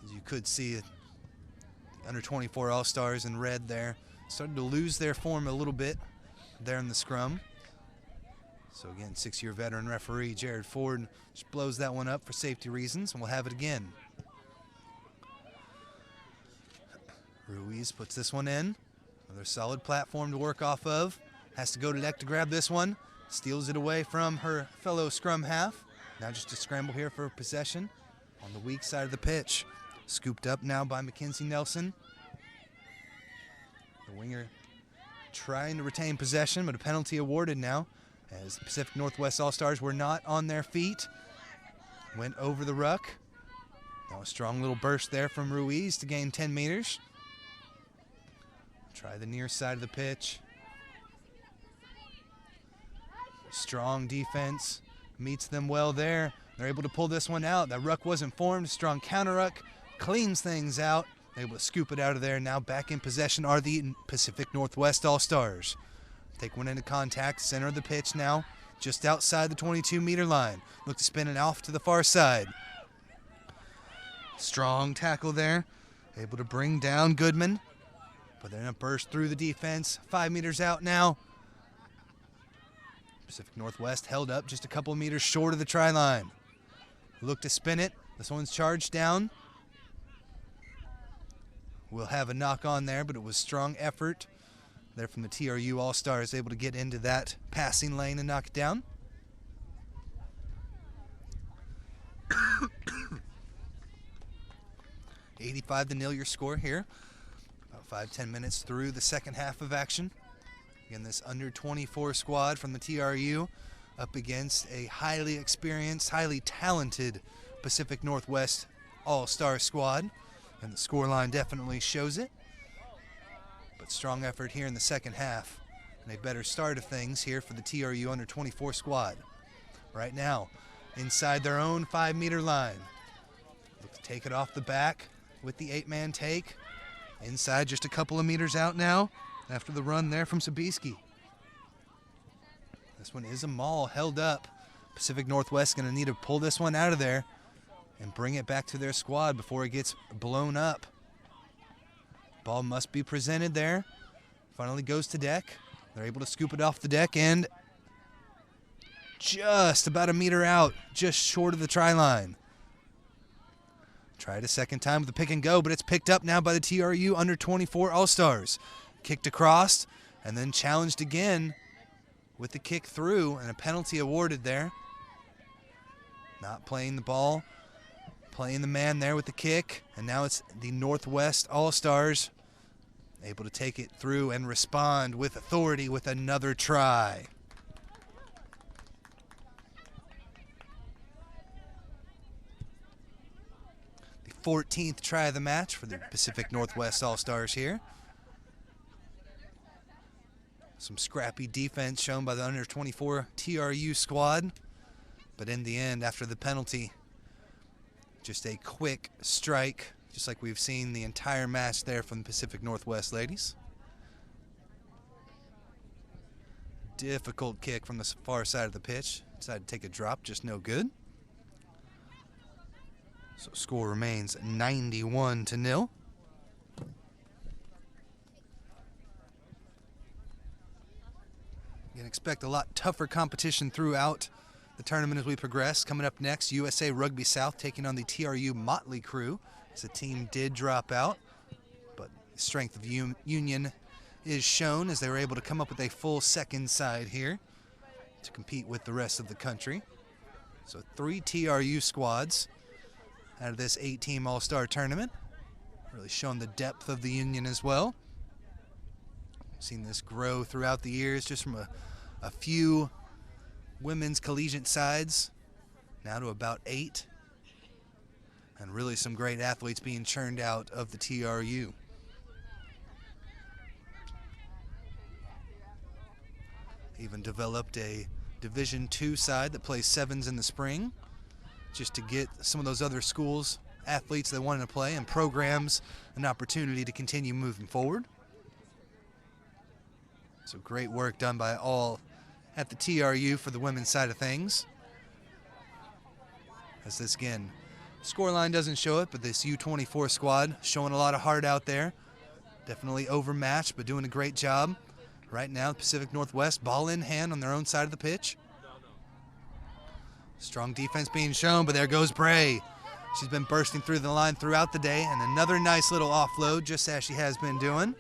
As you could see, the under 24 All-Stars in red there started to lose their form a little bit there in the scrum. So again, 6-year veteran referee Jared Ford just blows that one up for safety reasons, and we'll have it again. Ruiz puts this one in. Another solid platform to work off of. Has to go to deck to grab this one. Steals it away from her fellow scrum half. Now just a scramble here for possession on the weak side of the pitch. Scooped up now by Mackenzie Nelson. The winger trying to retain possession, but a penalty awarded now, as the Pacific Northwest All-Stars were not on their feet. Went over the ruck. Now a strong little burst there from Ruiz to gain 10 meters. Try the near side of the pitch. Strong defense meets them well there. They're able to pull this one out. That ruck wasn't formed. Strong counter ruck cleans things out. Able to scoop it out of there. Now back in possession are the Pacific Northwest All-Stars. Take one into contact, center of the pitch now, just outside the 22-meter line. Look to spin it off to the far side. Strong tackle there. Able to bring down Goodman, but they're going to burst through the defense. 5 meters out now. Pacific Northwest held up just a couple meters short of the try line. Look to spin it. This one's charged down. We'll have a knock on there, but it was strong effort there from the TRU All-Stars, able to get into that passing lane and knock it down. $85-0 your score here. About 5-10 minutes through the second half of action. Again, this under-24 squad from the TRU up against a highly experienced, highly talented Pacific Northwest All-Star squad. And the scoreline definitely shows it. But strong effort here in the second half. And a better start of things here for the TRU under-24 squad. Right now, inside their own 5-meter line. Look to take it off the back with the 8-man take. Inside just a couple of meters out now after the run there from Sobieski. This one is a maul held up. Pacific Northwest going to need to pull this one out of there and bring it back to their squad before it gets blown up. Ball must be presented there. Finally goes to deck. They're able to scoop it off the deck and just about a meter out, just short of the try line. Tried a second time with the pick and go, but it's picked up now by the TRU under-24 All-Stars. Kicked across and then challenged again with the kick through and a penalty awarded there. Not playing the ball, playing the man there with the kick, and now it's the Northwest All-Stars able to take it through and respond with authority with another try. The 14th try of the match for the Pacific Northwest All-Stars here. Some scrappy defense shown by the under-24 TRU squad. But in the end, after the penalty, just a quick strike, just like we've seen the entire match there from the Pacific Northwest ladies. Difficult kick from the far side of the pitch. Decided to take a drop, just no good. So score remains 91-0. You can expect a lot tougher competition throughout the tournament as we progress. Coming up next, USA Rugby South taking on the TRU Motley Crew. As the team did drop out, but the strength of Union is shown as they were able to come up with a full second side here to compete with the rest of the country. So 3 TRU squads out of this 8-team All-Star tournament. Really showing the depth of the Union as well. Seen this grow throughout the years just from a few women's collegiate sides now to about 8. And really some great athletes being churned out of the TRU. Even developed a Division II side that plays 7s in the spring just to get some of those other schools, athletes that wanted to play, and programs an opportunity to continue moving forward. So great work done by all at the TRU for the women's side of things. As this again, scoreline doesn't show it, but this U24 squad showing a lot of heart out there. Definitely overmatched, but doing a great job. Right now, the Pacific Northwest, ball in hand on their own side of the pitch. Strong defense being shown, but there goes Bray. She's been bursting through the line throughout the day, and another nice little offload, just as she has been doing.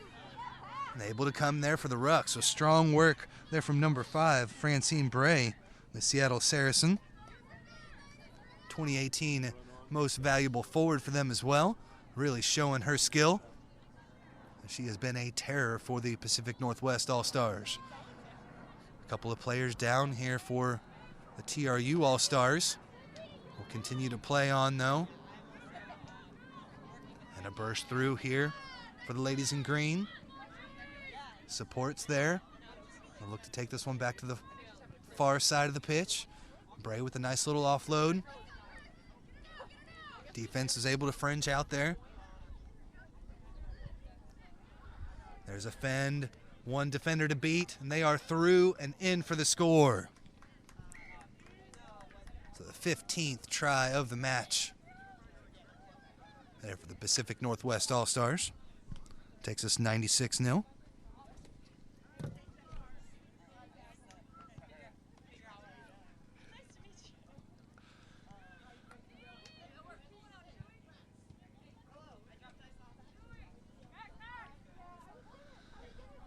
And able to come there for the ruck. So strong work there from number 5, Francine Bray, the Seattle Saracen. 2018 most valuable forward for them as well. Really showing her skill. She has been a terror for the Pacific Northwest All-Stars. A couple of players down here for the TRU All-Stars. Will continue to play on though. And a burst through here for the ladies in green. Supports there. They'll look to take this one back to the far side of the pitch. Bray with a nice little offload. Defense is able to fringe out there. There's a fend, one defender to beat, and they are through and in for the score. So the 15th try of the match there for the Pacific Northwest All-Stars. Takes us 96-0.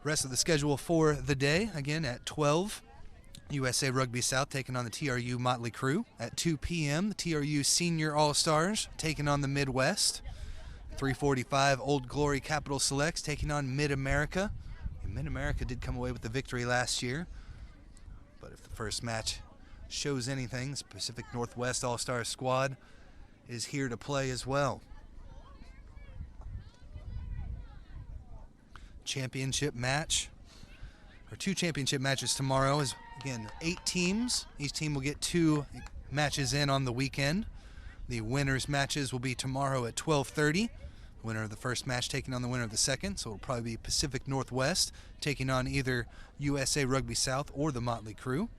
Rest of the schedule for the day, again at 12. USA Rugby South taking on the TRU Motley Crew. At 2 p.m., the TRU Senior All-Stars taking on the Midwest. 3:45, Old Glory Capital Selects taking on Mid-America. Mid-America did come away with the victory last year, but if the first match shows anything, the Pacific Northwest All-Star squad is here to play as well. Championship match, or 2 championship matches tomorrow, is again 8 teams. Each team will get 2 matches in on the weekend. The winners matches will be tomorrow at 12:30. Winner of the first match taking on the winner of the second, so it'll probably be Pacific Northwest taking on either USA Rugby South or the Motley Crew.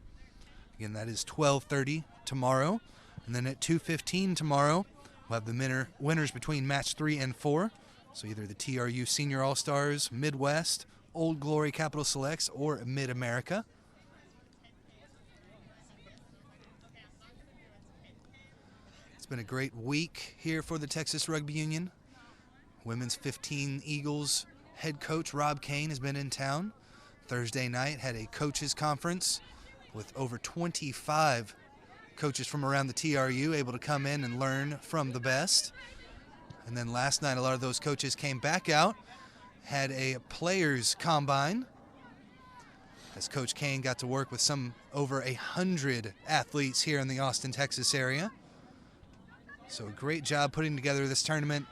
Again, that is 12:30 tomorrow. And then at 2:15 tomorrow, we'll have the winners between match 3 and 4. So either the TRU Senior All-Stars, Midwest, Old Glory Capital Selects, or Mid-America. It's been a great week here for the Texas Rugby Union. Women's 15 Eagles head coach Rob Kane has been in town. Thursday night had a coaches conference with over 25 coaches from around the TRU able to come in and learn from the best. And then last night a lot of those coaches came back out, had a players combine, as Coach Kane got to work with over 100 athletes here in the Austin, Texas area. So a great job putting together this tournament.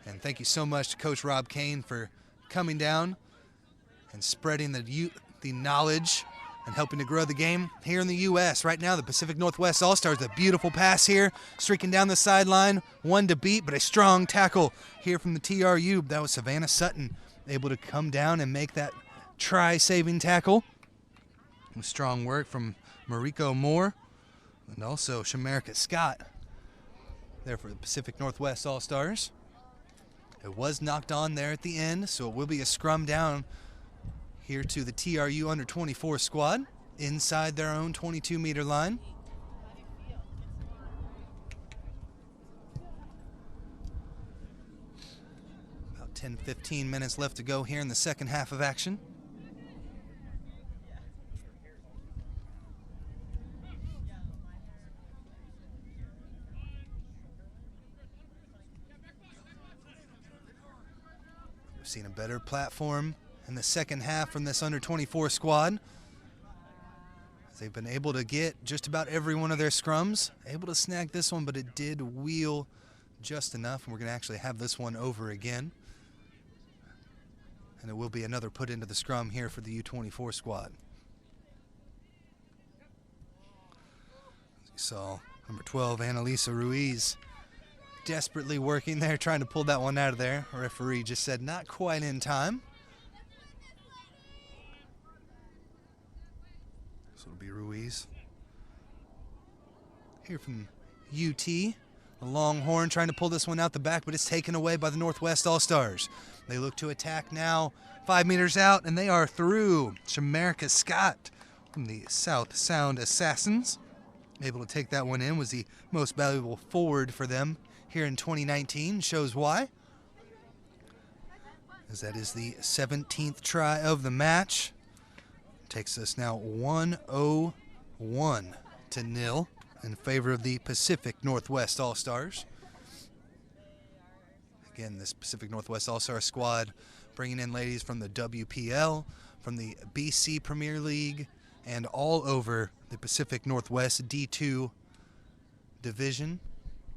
And thank you so much to Coach Rob Kane for coming down and spreading the knowledge and helping to grow the game here in the U.S. Right now, the Pacific Northwest All-Stars, a beautiful pass here, streaking down the sideline, one to beat, but a strong tackle here from the TRU. That was Savannah Sutton, able to come down and make that try-saving tackle. Strong work from Mariko Moore and also Shamarika Scott there for the Pacific Northwest All-Stars. It was knocked on there at the end, so it will be a scrum down here to the TRU under-24 squad inside their own 22-meter line. About 10-15 minutes left to go here in the second half of action. Seen a better platform in the second half from this under-24 squad. They've been able to get just about every one of their scrums, able to snag this one, but it did wheel just enough, and we're going to actually have this one over again. And it will be another put into the scrum here for the U24 squad. As you saw, number 12, Annalisa Ruiz, desperately working there, trying to pull that one out of there. A referee just said not quite in time. So it'll be Ruiz. Here from UT, the Longhorn trying to pull this one out the back, but it's taken away by the Northwest All-Stars. They look to attack now, 5 meters out, and they are through. Shamarika Scott from the South Sound Assassins, able to take that one in, was the most valuable forward for them here in 2019, shows why, as that is the 17th try of the match. Takes us now 1-0-1 to 0 in favor of the Pacific Northwest All-Stars. Again, this Pacific Northwest All-Star squad bringing in ladies from the WPL, from the BC Premier League, and all over the Pacific Northwest D2 division.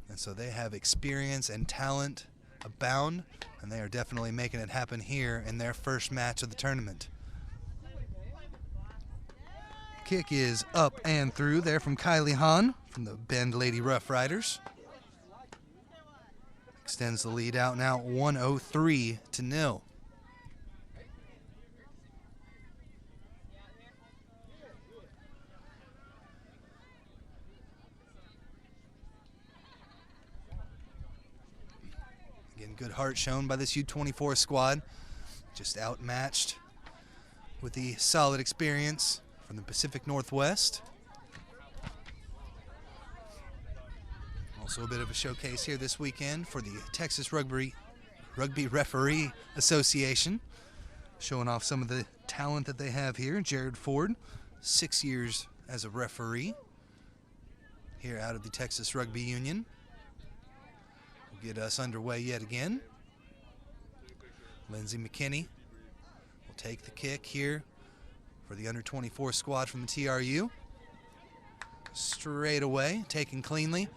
And so they have experience and talent abound, and they are definitely making it happen here in their first match of the tournament. Kick is up and through there from Kylie Hahn from the Bend Lady Rough Riders. Extends the lead out now 1-0-3 to 0. Again, good heart shown by this U24 squad. Just outmatched with the solid experience from the Pacific Northwest. Also a bit of a showcase here this weekend for the Texas Rugby Referee Association, showing off some of the talent that they have here. Jared Ford 6 years as a referee here out of the Texas Rugby Union. Will get us underway yet again. Lindsey McKinney will take the kick here for the under-24 squad from the TRU. Straight away, taken cleanly.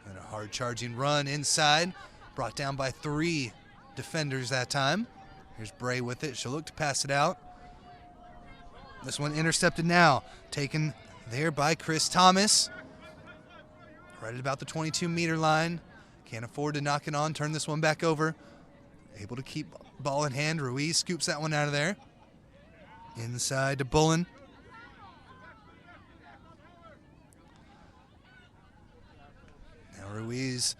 And a hard charging run inside. Brought down by 3 defenders that time. Here's Bray with it. She'll look to pass it out. This one intercepted now. Taken there by Chris Thomas. Right at about the 22-meter line. Can't afford to knock it on. Turn this one back over. Able to keep ball in hand. Ruiz scoops that one out of there. Inside to Bullen. Now Ruiz.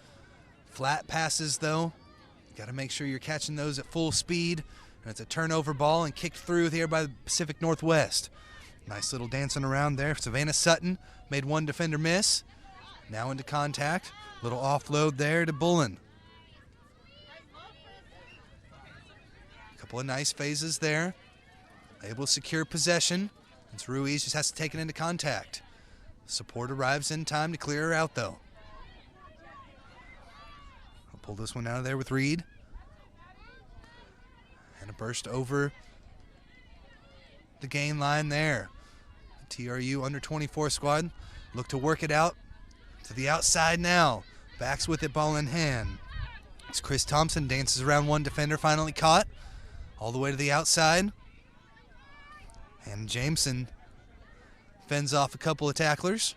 Flat passes though. Got to make sure you're catching those at full speed. And it's a turnover ball and kicked through here by the Pacific Northwest. Nice little dancing around there. Savannah Sutton made one defender miss. Now into contact. Little offload there to Bullen. Couple of nice phases there. Able to secure possession. It's Ruiz just has to take it into contact. Support arrives in time to clear her out though. I'll pull this one out of there with Reed. And a burst over the gain line there. The TRU under-24 squad look to work it out to the outside now. Backs with it, ball in hand. It's Chris Thompson, dances around one defender, finally caught. All the way to the outside. And Jameson fends off a couple of tacklers.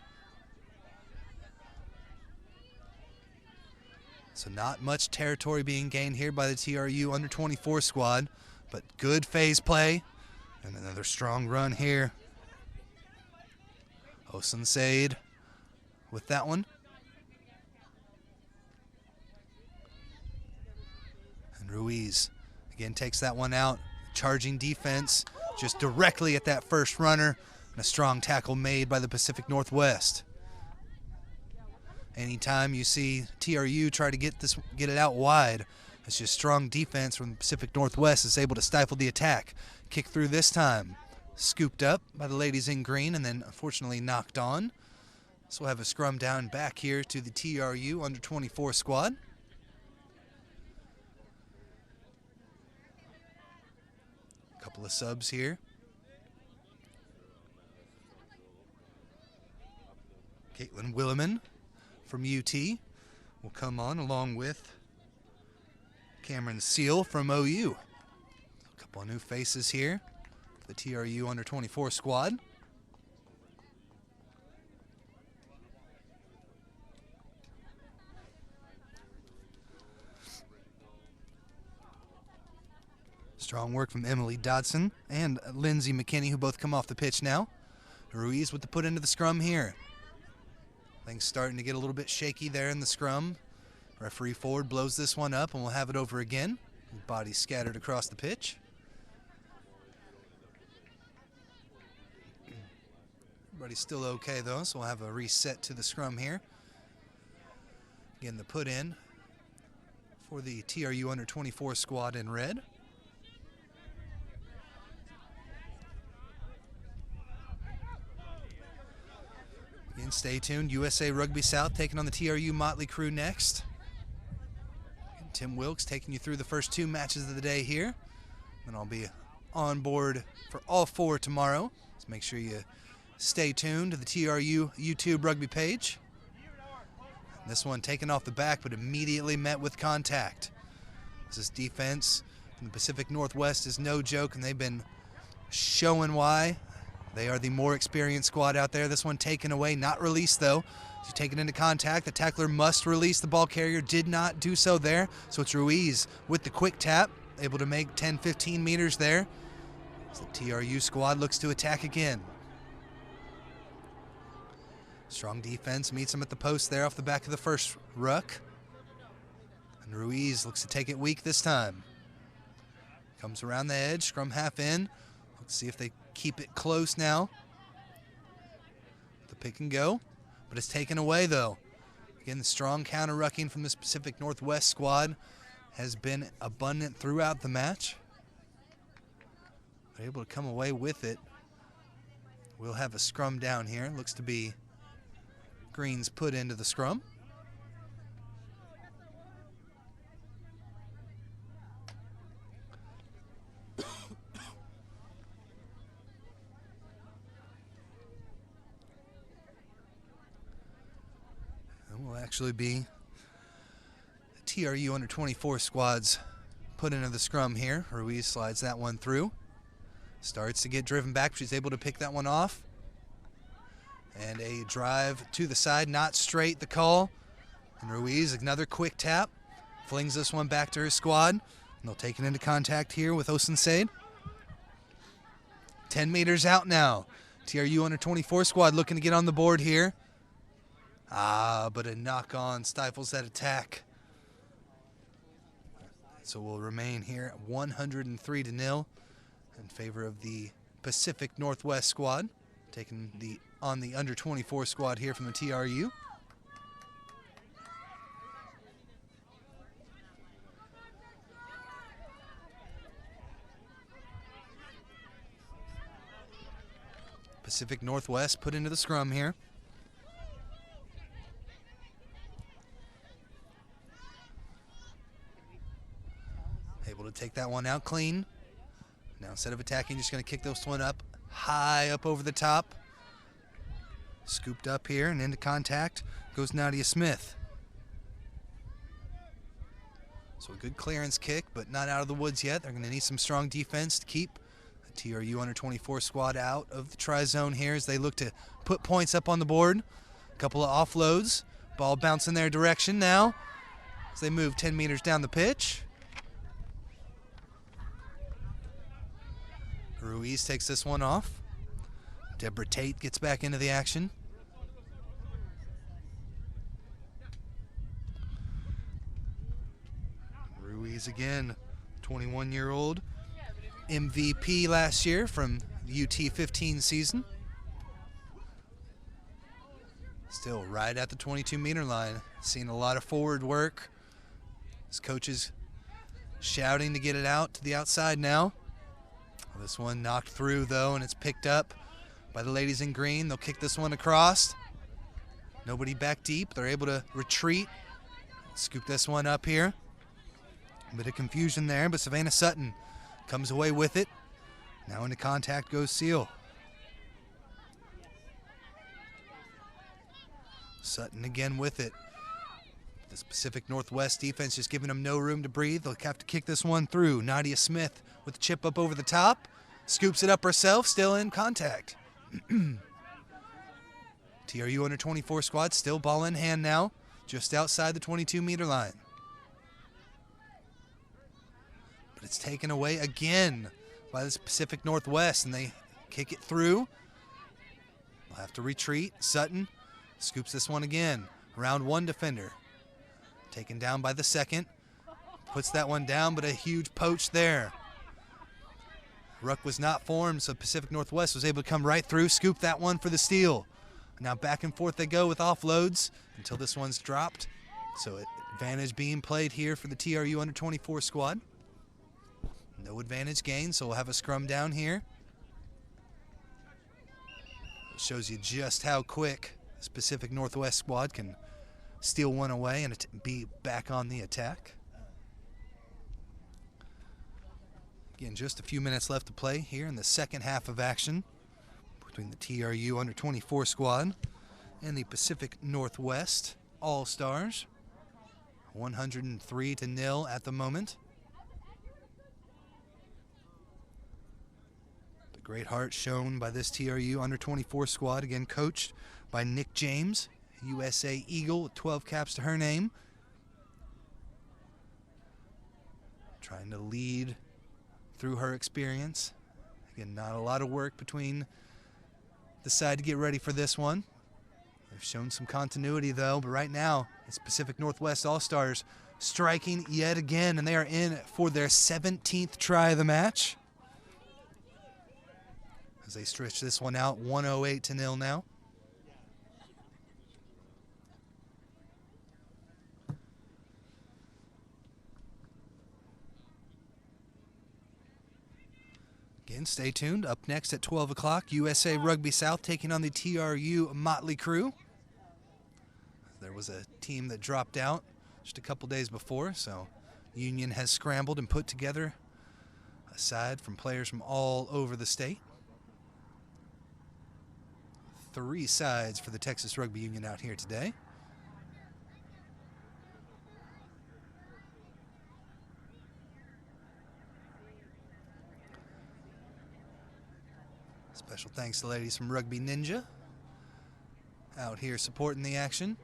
So not much territory being gained here by the TRU under-24 squad, but good phase play. And another strong run here. Osun Said with that one. And Ruiz again takes that one out. Charging defense just directly at that first runner. And a strong tackle made by the Pacific Northwest. Anytime you see TRU try to get it out wide, it's just strong defense from the Pacific Northwest is able to stifle the attack. Kick through this time. Scooped up by the ladies in green and then unfortunately knocked on. So we'll have a scrum down back here to the TRU under-24 squad. Couple of subs here. Caitlin Williman from UT will come on along with Cameron Seal from OU. A couple of new faces here for the TRU under-24 squad. Strong work from Emily Dodson and Lindsey McKinney, who both come off the pitch now. Ruiz with the put into the scrum here. Things starting to get a little bit shaky there in the scrum. Referee forward blows this one up and we'll have it over again. Bodies scattered across the pitch. Everybody's still okay though, so we'll have a reset to the scrum here. Again, the put in for the TRU under-24 squad in red. Again, stay tuned. USA Rugby South taking on the TRU Motley Crew next. And Tim Wilkes taking you through the first 2 matches of the day here. And I'll be on board for all 4 tomorrow. So make sure you stay tuned to the TRU YouTube Rugby page. And this one taken off the back, but immediately met with contact. This defense from the Pacific Northwest is no joke, and they've been showing why. They are the more experienced squad out there. This one taken away, not released though. So taken into contact. The tackler must release the ball carrier. Did not do so there. So it's Ruiz with the quick tap, able to make 10, 15 meters there. So the TRU squad looks to attack again. Strong defense meets him at the post there off the back of the first ruck. And Ruiz looks to take it weak this time. Comes around the edge, scrum half in. Let's see if they keep it close now. The pick and go, but it's taken away though. Again, the strong counter rucking from this Pacific Northwest squad has been abundant throughout the match. They're able to come away with it. We'll have a scrum down here. Looks to be greens put into the scrum. And will actually be the TRU under-24 squads put into the scrum here. Ruiz slides that one through. Starts to get driven back. She's able to pick that one off. And a drive to the side, not straight, the call. And Ruiz, another quick tap, flings this one back to her squad. And they'll take it into contact here with Osunsaid. 10 meters out now. TRU under-24 squad looking to get on the board here. But a knock-on stifles that attack. So we'll remain here at 103-0 in favor of the Pacific Northwest squad, taking on the under-24 squad here from the TRU. Pacific Northwest put into the scrum here. Able to take that one out clean. Now instead of attacking, just going to kick this one up high up over the top. Scooped up here and into contact goes Nadia Smith. So a good clearance kick, but not out of the woods yet. They're going to need some strong defense to keep the TRU under-24 squad out of the tri-zone here as they look to put points up on the board. A couple of offloads. Ball bouncing their direction now as they move 10 meters down the pitch. Ruiz takes this one off. Deborah Tate gets back into the action. Ruiz again, 21-year-old MVP last year from the UT15 season. Still right at the 22-meter line. Seeing a lot of forward work. His coaches shouting to get it out to the outside now. This one knocked through, though, and it's picked up by the ladies in green. They'll kick this one across. Nobody back deep. They're able to retreat. Scoop this one up here. A bit of confusion there, but Savannah Sutton comes away with it. Now into contact goes Seal. Sutton again with it. This Pacific Northwest defense just giving them no room to breathe. They'll have to kick this one through. Nadia Smith with the chip up over the top. Scoops it up herself, still in contact. TRU under-24 squad still ball in hand now, just outside the 22-meter line. But it's taken away again by this Pacific Northwest, and they kick it through. They'll have to retreat. Sutton scoops this one again. Round one defender. Taken down by the second. Puts that one down, but a huge poach there. Ruck was not formed, so Pacific Northwest was able to come right through, scoop that one for the steal. Now back and forth they go with offloads until this one's dropped. So advantage being played here for the TRU under-24 squad. No advantage gain, so we'll have a scrum down here. It shows you just how quick this Pacific Northwest squad can steal one away and be back on the attack. Again, just a few minutes left to play here in the second half of action between the TRU under-24 squad and the Pacific Northwest All-Stars. 103-0 at the moment. The great heart shown by this TRU under-24 squad, again coached by Nick James, USA Eagle with 12 caps to her name. Trying to lead through her experience. Again, not a lot of work between the side to get ready for this one. They've shown some continuity, though, but right now it's Pacific Northwest All-Stars striking yet again, and they are in for their 17th try of the match. As they stretch this one out, 108-0 now. Again, And stay tuned. Up next at 12 o'clock, USA Rugby South taking on the TRU Motley Crew. There was a team that dropped out just a couple days before, so Union has scrambled and put together a side from players from all over the state. 3 sides for the Texas Rugby Union out here today. Special thanks to the ladies from Rugby Ninja out here supporting the action.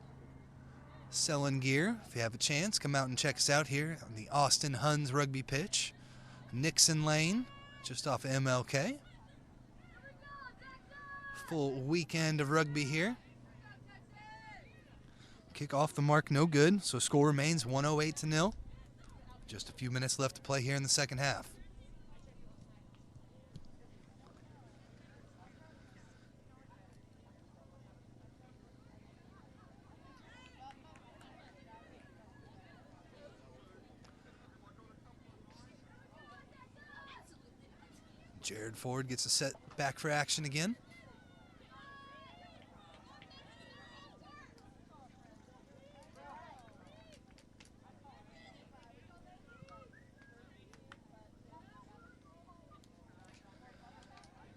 Selling gear. If you have a chance, come out and check us out here on the Austin Huns rugby pitch. Nixon Lane, just off of MLK. Full weekend of rugby here. Kick off the mark, no good, so score remains 108-0. Just a few minutes left to play here in the second half. Jared Ford gets a set back for action again.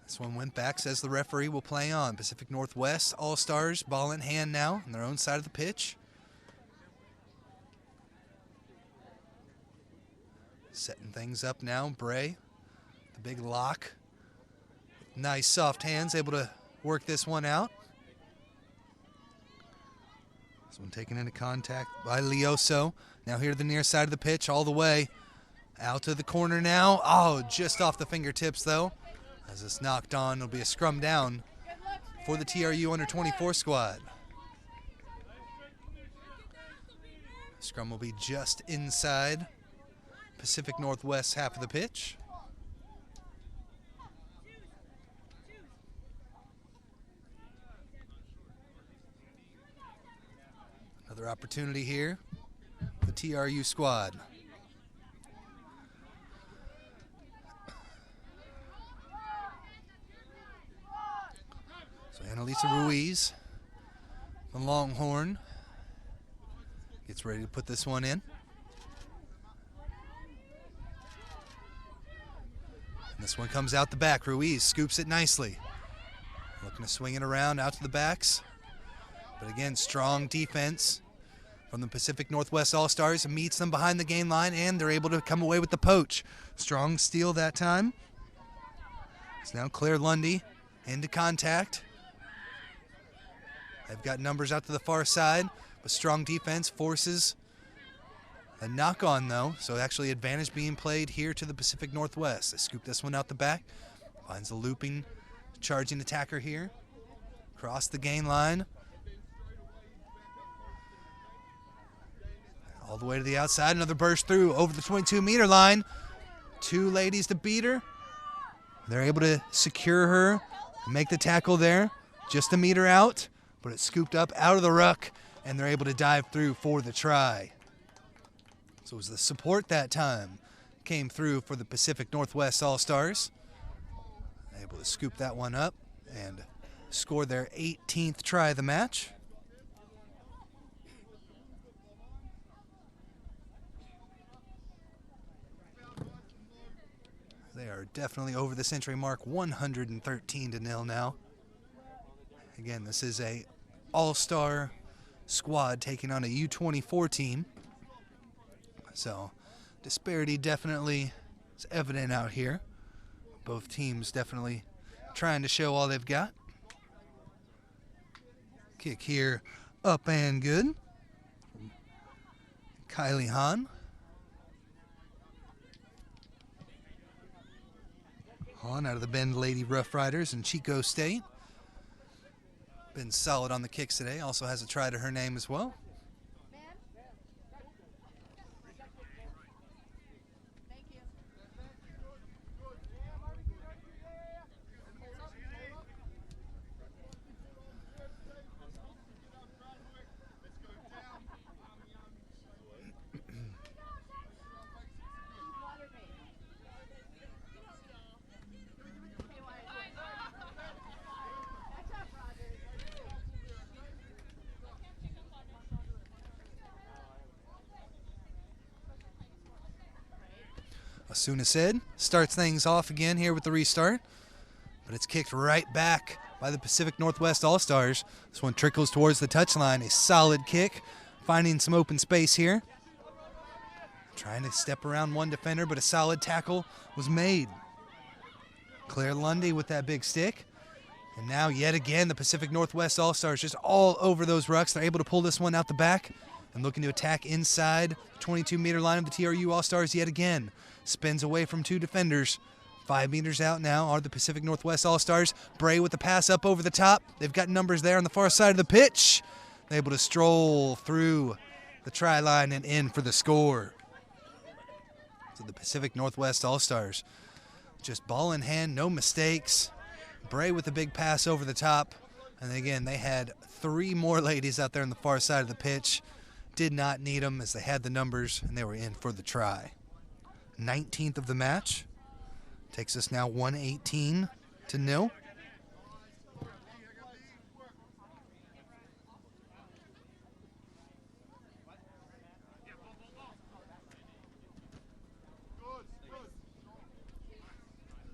This one went back, says the referee will play on. Pacific Northwest All-Stars, ball in hand now on their own side of the pitch. Setting things up now, Bray. The big lock. Nice soft hands, able to work this one out. This one taken into contact by Lioso. Now here to the near side of the pitch, all the way. Out to the corner now. Oh, just off the fingertips though. As it's knocked on, it'll be a scrum down for the TRU under-24 squad. Scrum will be just inside Pacific Northwest half of the pitch. Another opportunity here, the TRU squad. So Annalisa Ruiz, the Longhorn, gets ready to put this one in. And this one comes out the back. Ruiz scoops it nicely. Looking to swing it around out to the backs. But again, strong defense from the Pacific Northwest All-Stars, meets them behind the game line, and they're able to come away with the poach. Strong steal that time. It's now Claire Lundy into contact. They've got numbers out to the far side, but strong defense forces a knock-on though, so actually advantage being played here to the Pacific Northwest. They scoop this one out the back, finds a looping, charging attacker here. Cross the gain line. All the way to the outside, another burst through over the 22-meter line. 2 ladies to beat her. They're able to secure her, make the tackle there, just a meter out, but it's scooped up out of the ruck, and they're able to dive through for the try. So it was the support that time came through for the Pacific Northwest All-Stars. Able to scoop that one up and score their 18th try of the match. They are definitely over the century mark, 113-0 now. Again, this is a all-star squad taking on a U24 team. So disparity definitely is evident out here. Both teams definitely trying to show all they've got. Kick here, up and good. Kylie Hahn. On out of the Bend Lady Rough Riders in Chico State. Been solid on the kicks today. Also has a try to her name as well. Asuna said starts things off again here with the restart, but it's kicked right back by the Pacific Northwest All-Stars. This one trickles towards the touchline. A solid kick, finding some open space here. Trying to step around one defender, but a solid tackle was made. Claire Lundy with that big stick. And now yet again, the Pacific Northwest All-Stars just all over those rucks. They're able to pull this one out the back and looking to attack inside the 22-meter line of the TRU All-Stars yet again. Spins away from two defenders. 5 meters out now are the Pacific Northwest All-Stars. Bray with the pass up over the top. They've got numbers there on the far side of the pitch. They're able to stroll through the try line and in for the score. So the Pacific Northwest All-Stars, just ball in hand, no mistakes. Bray with a big pass over the top. And again, they had 3 more ladies out there on the far side of the pitch. Did not need them as they had the numbers and they were in for the try. 19th of the match. Takes us now 118-0.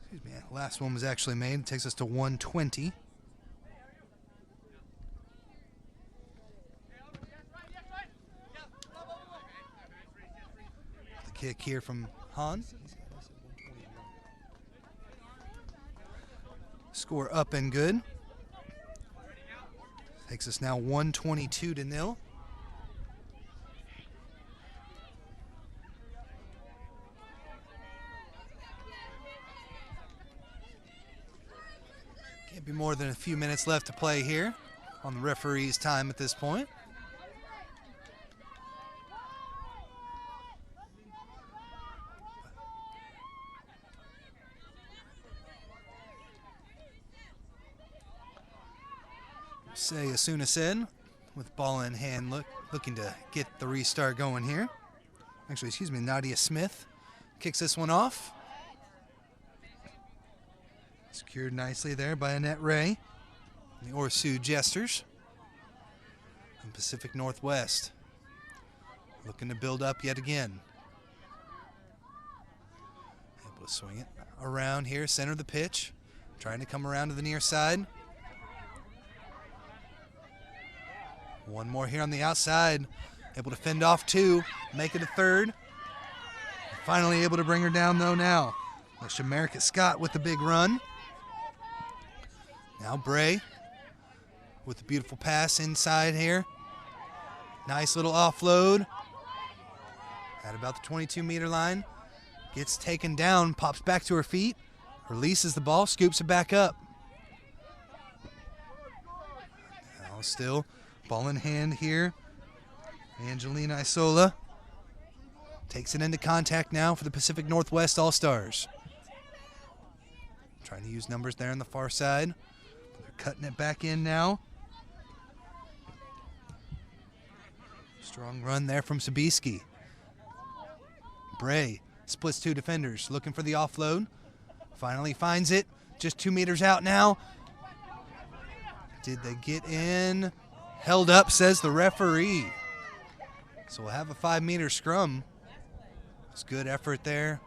Excuse me, last one was actually made. It takes us to 120. The kick here from Han. Score up and good. Takes us now 122-0. The Can't be more than a few minutes left to play here on the referee's time at this point. Say Asuna said, with ball in hand, looking to get the restart going here. Actually, excuse me, Nadia Smith kicks this one off. Secured nicely there by Annette Ray. The Orsu Jesters. And Pacific Northwest looking to build up yet again. Able to swing it around here, center of the pitch. Trying to come around to the near side. One more here on the outside. Able to fend off 2, make it a 3rd. Finally able to bring her down though now. That's Shamerica Scott with the big run. Now Bray with the beautiful pass inside here. Nice little offload. At about the 22-meter line. Gets taken down, pops back to her feet. Releases the ball, scoops it back up. Now still ball in hand here. Angelina Isola takes it into contact now for the Pacific Northwest All-Stars. Trying to use numbers there on the far side. They're cutting it back in now. Strong run there from Sabisky. Bray splits 2 defenders, looking for the offload. Finally finds it, just 2 meters out now. Did they get in? Held up, says the referee. So we'll have a 5-meter scrum. It's good effort there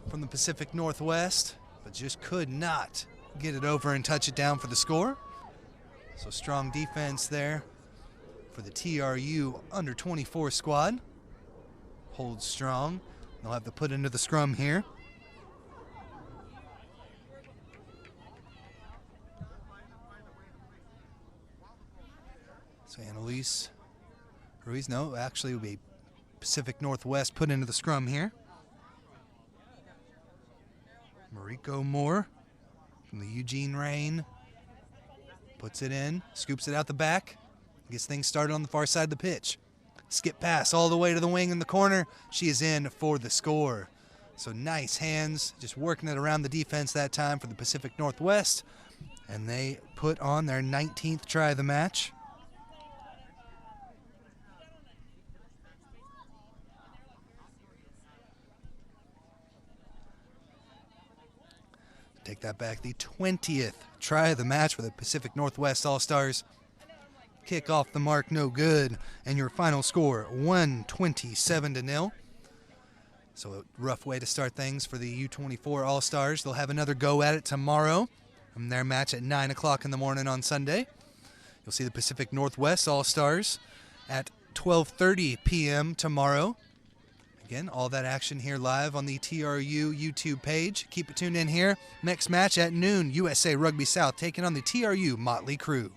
from the Pacific Northwest, but just could not get it over and touch it down for the score. So strong defense there for the TRU under-24 squad. Holds strong. They'll have to put into the scrum here. So Annalise Ruiz, no, actually it would be Pacific Northwest put into the scrum here. Mariko Moore from the Eugene Reign puts it in, scoops it out the back, gets things started on the far side of the pitch. Skip pass all the way to the wing in the corner. She is in for the score. So nice hands, just working it around the defense that time for the Pacific Northwest. And they put on their 19th try of the match. Take that back, the 20th try of the match for the Pacific Northwest All-Stars. Kick off the mark, no good. And your final score, 127-0. So a rough way to start things for the U24 All-Stars. They'll have another go at it tomorrow from their match at 9 o'clock in the morning on Sunday. You'll see the Pacific Northwest All-Stars at 12:30 p.m. tomorrow. Again, all that action here live on the TRU YouTube page. Keep it tuned in here. Next match at noon, USA Rugby South taking on the TRU Motley Crew.